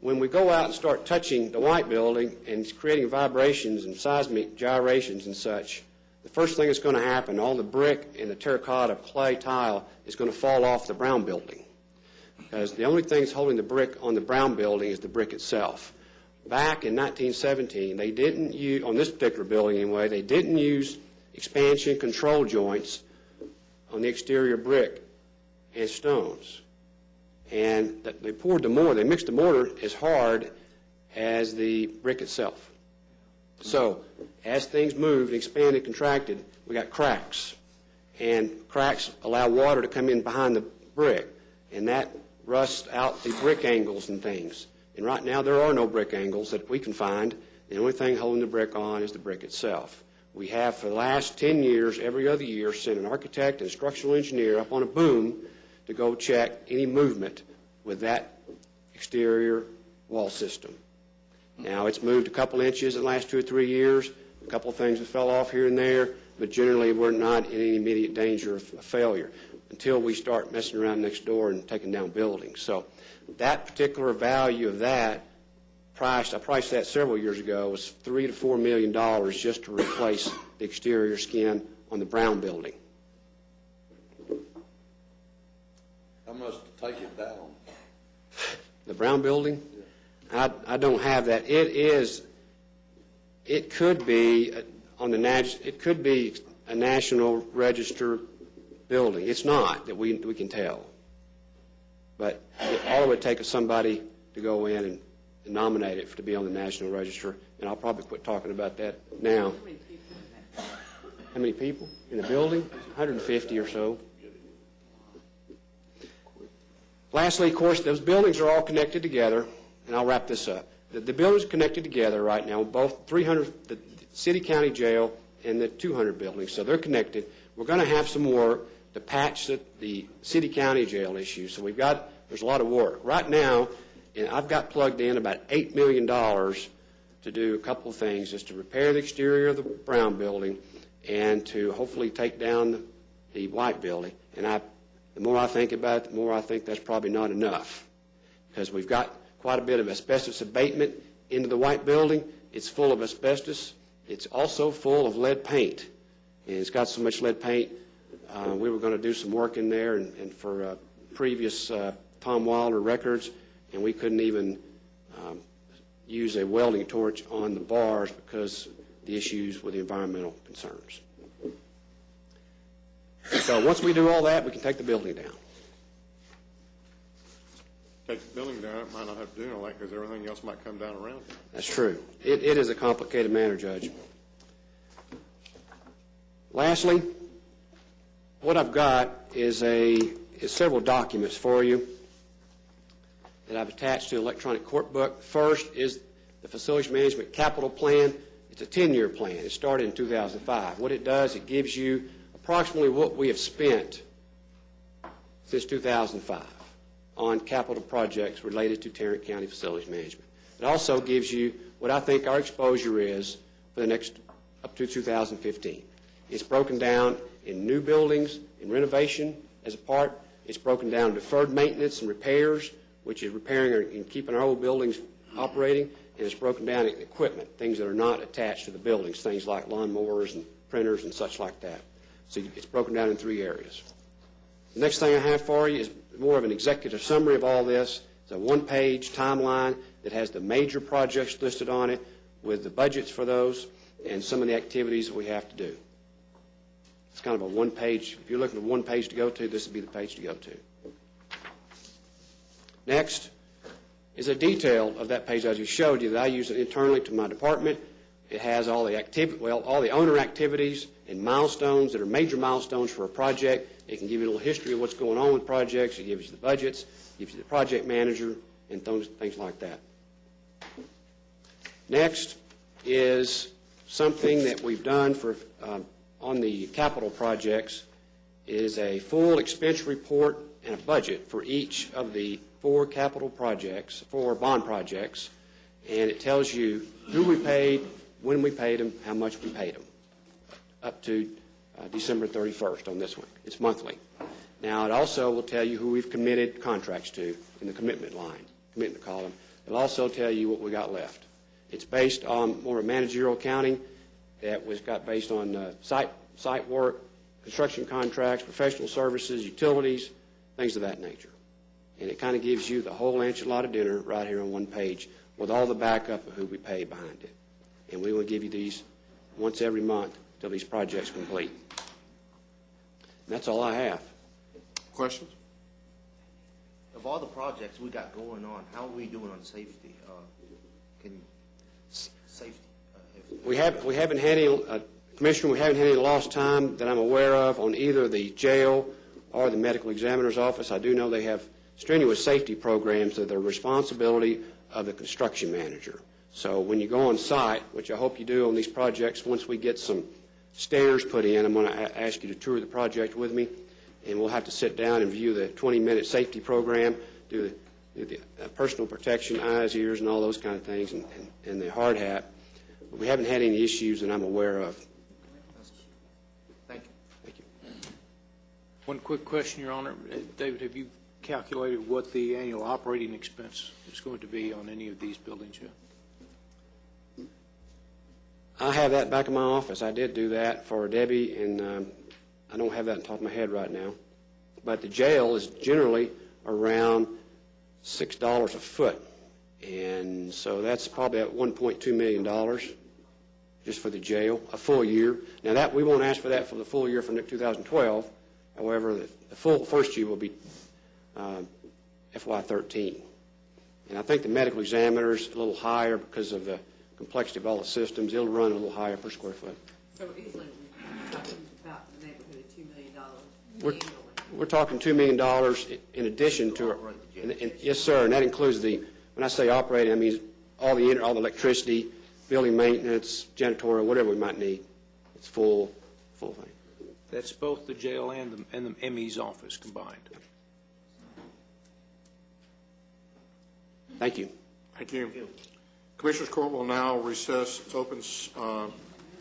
when we go out and start touching the White building and creating vibrations and seismic gyrations and such, the first thing that's going to happen, all the brick and the terracotta clay tile is going to fall off the Brown building, because the only thing that's holding the brick on the Brown building is the brick itself. Back in 1917, they didn't use, on this particular building anyway, they didn't use expansion control joints on the exterior brick and stones. And they poured the mortar, they mixed the mortar as hard as the brick itself. So as things moved, expanded, contracted, we got cracks. And cracks allow water to come in behind the brick, and that rusts out the brick angles and things. And right now there are no brick angles that we can find. The only thing holding the brick on is the brick itself. We have for the last 10 years, every other year, sent an architect and structural engineer up on a boom to go check any movement with that exterior wall system. Now, it's moved a couple inches in the last 2 or 3 years. A couple of things that fell off here and there, but generally we're not in any immediate danger of failure until we start messing around next door and taking down buildings. So that particular value of that, I priced that several years ago, was $3 to $4 million just to replace the exterior skin on the Brown building. How much to take it down? The Brown building? I don't have that. It could be a National Register building. It's not, that we can tell. But all it would take is somebody to go in and nominate it to be on the National Register, and I'll probably quit talking about that now. How many people in the building? 150 or so. Lastly, of course, those buildings are all connected together, and I'll wrap this up. The buildings are connected together right now, both 300, the city county jail and the 200 buildings, so they're connected. We're going to have some work to patch the city county jail issue, so there's a lot of work. Right now, and I've got plugged in about $8 million to do a couple of things, just to repair the exterior of the Brown building and to hopefully take down the White building. And The more I think about it, the more I think that's probably not enough, because we've got quite a bit of asbestos abatement into the white building. It's full of asbestos. It's also full of lead paint, and it's got so much lead paint, we were going to do some work in there and for previous Tom Wilder records, and we couldn't even use a welding torch on the bars because the issues with the environmental concerns. So once we do all that, we can take the building down. Take the building down, it might not have to do all that because everything else might come down around it. That's true. It is a complicated matter, Judge. Lastly, what I've got is several documents for you that I've attached to the electronic court book. First is the Facilities Management Capital Plan. It's a 10-year plan. It started in 2005. What it does, it gives you approximately what we have spent since 2005 on capital projects related to Tarrant County Facilities Management. It also gives you what I think our exposure is for the next up to 2015. It's broken down in new buildings, in renovation as a part. It's broken down in deferred maintenance and repairs, which is repairing and keeping our old buildings operating, and it's broken down in equipment, things that are not attached to the buildings, things like lawnmowers and printers and such like that. So it's broken down in 3 areas. The next thing I have for you is more of an executive summary of all this. It's a one-page timeline that has the major projects listed on it with the budgets for those and some of the activities that we have to do. It's kind of a one-page. If you're looking for one page to go to, this would be the page to go to. Next is a detail of that page I just showed you that I use it internally to my department. It has all the all the owner activities and milestones that are major milestones for a project. It can give you a little history of what's going on with projects. It gives you the budgets, gives you the project manager, and things like that. Next is something that we've done for on the capital projects is a full expense report and a budget for each of the 4 capital projects, 4 bond projects, and it tells you who we paid, when we paid them, how much we paid them, up to December 31st on this one. It's monthly. Now, it also will tell you who we've committed contracts to in the commitment line, commitment column. It'll also tell you what we got left. It's based on more managerial accounting that got based on site work, construction contracts, professional services, utilities, things of that nature. And it kind of gives you the whole enchilada dinner right here on one page with all the backup of who we pay behind it. And we will give you these once every month until these projects complete. And that's all I have. Questions? Of all the projects we got going on, how are we doing on safety? Safety? We haven't had any, Commissioner, we haven't had any lost time that I'm aware of on either the jail or the medical examiner's office. I do know they have strenuous safety programs that are the responsibility of the construction manager. So when you go on site, which I hope you do on these projects, once we get some stairs put in, I'm going to ask you to tour the project with me, and we'll have to sit down and view the 20-minute safety program, do the personal protection, eyes, ears, and all those kind of things, and the hard hat. But we haven't had any issues that I'm aware of. Thank you. Thank you. One quick question, Your Honor. David, have you calculated what the annual operating expense is going to be on any of these buildings yet? I have that back in my office. I did do that for Debbie, and I don't have that on top of my head right now. But the jail is generally around $6 a foot, and so that's probably at $1.2 million just for the jail, a full year. Now, that we won't ask for that for the full year for 2012. However, the full first year will be FY13. And I think the medical examiner is a little higher because of the complexity of all the systems. It'll run a little higher per square foot. So easily, we're talking about the neighborhood of $2 million annually. We're talking $2 million in addition to, yes, sir, and that includes when I say operating, I mean all the electricity, building maintenance, janitorial, whatever we might need. It's full thing. That's both the jail and the ME's office combined. Thank you. Thank you. Commissioners Court will now recess its open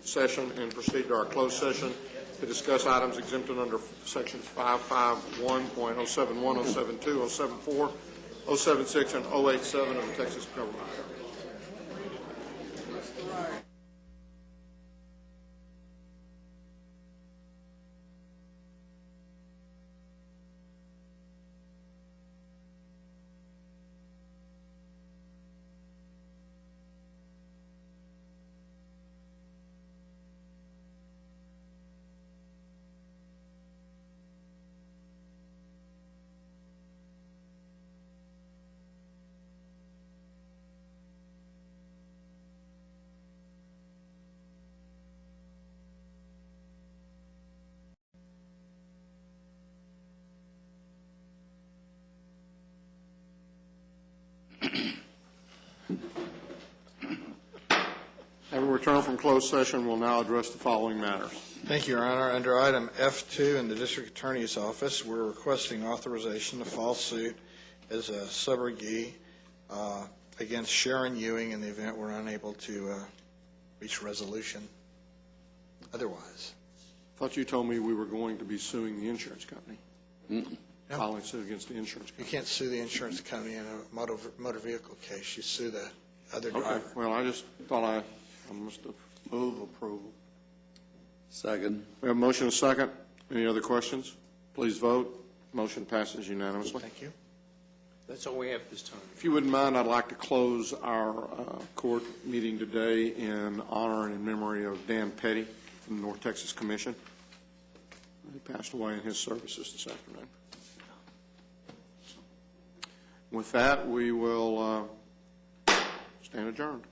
session and proceed to our closed session. to discuss items exempted under sections 551.071, 072, 074, 076, and 087 of the Texas Government Code. Having returned from closed session, we'll now address the following matters. Thank you, Your Honor. Under item F2 in the District Attorney's Office, we're requesting authorization to file suit as a subrogee against Sharon Ewing in the event we're unable to reach resolution otherwise. I thought you told me we were going to be suing the insurance company. No. Filing suit against the insurance You company. can't sue the insurance company in a motor vehicle case. You sue the other Okay, driver. well, I just thought I must have moved approval. Second. We have a motion and a second. Any other questions? Please vote. Motion passes unanimously. Thank you. That's all we have this time. If you wouldn't mind, I'd like to close our court meeting today in honor and in memory of Dan Petty from the North Texas Commission. He passed away in his services this afternoon. With that, we will stand adjourned.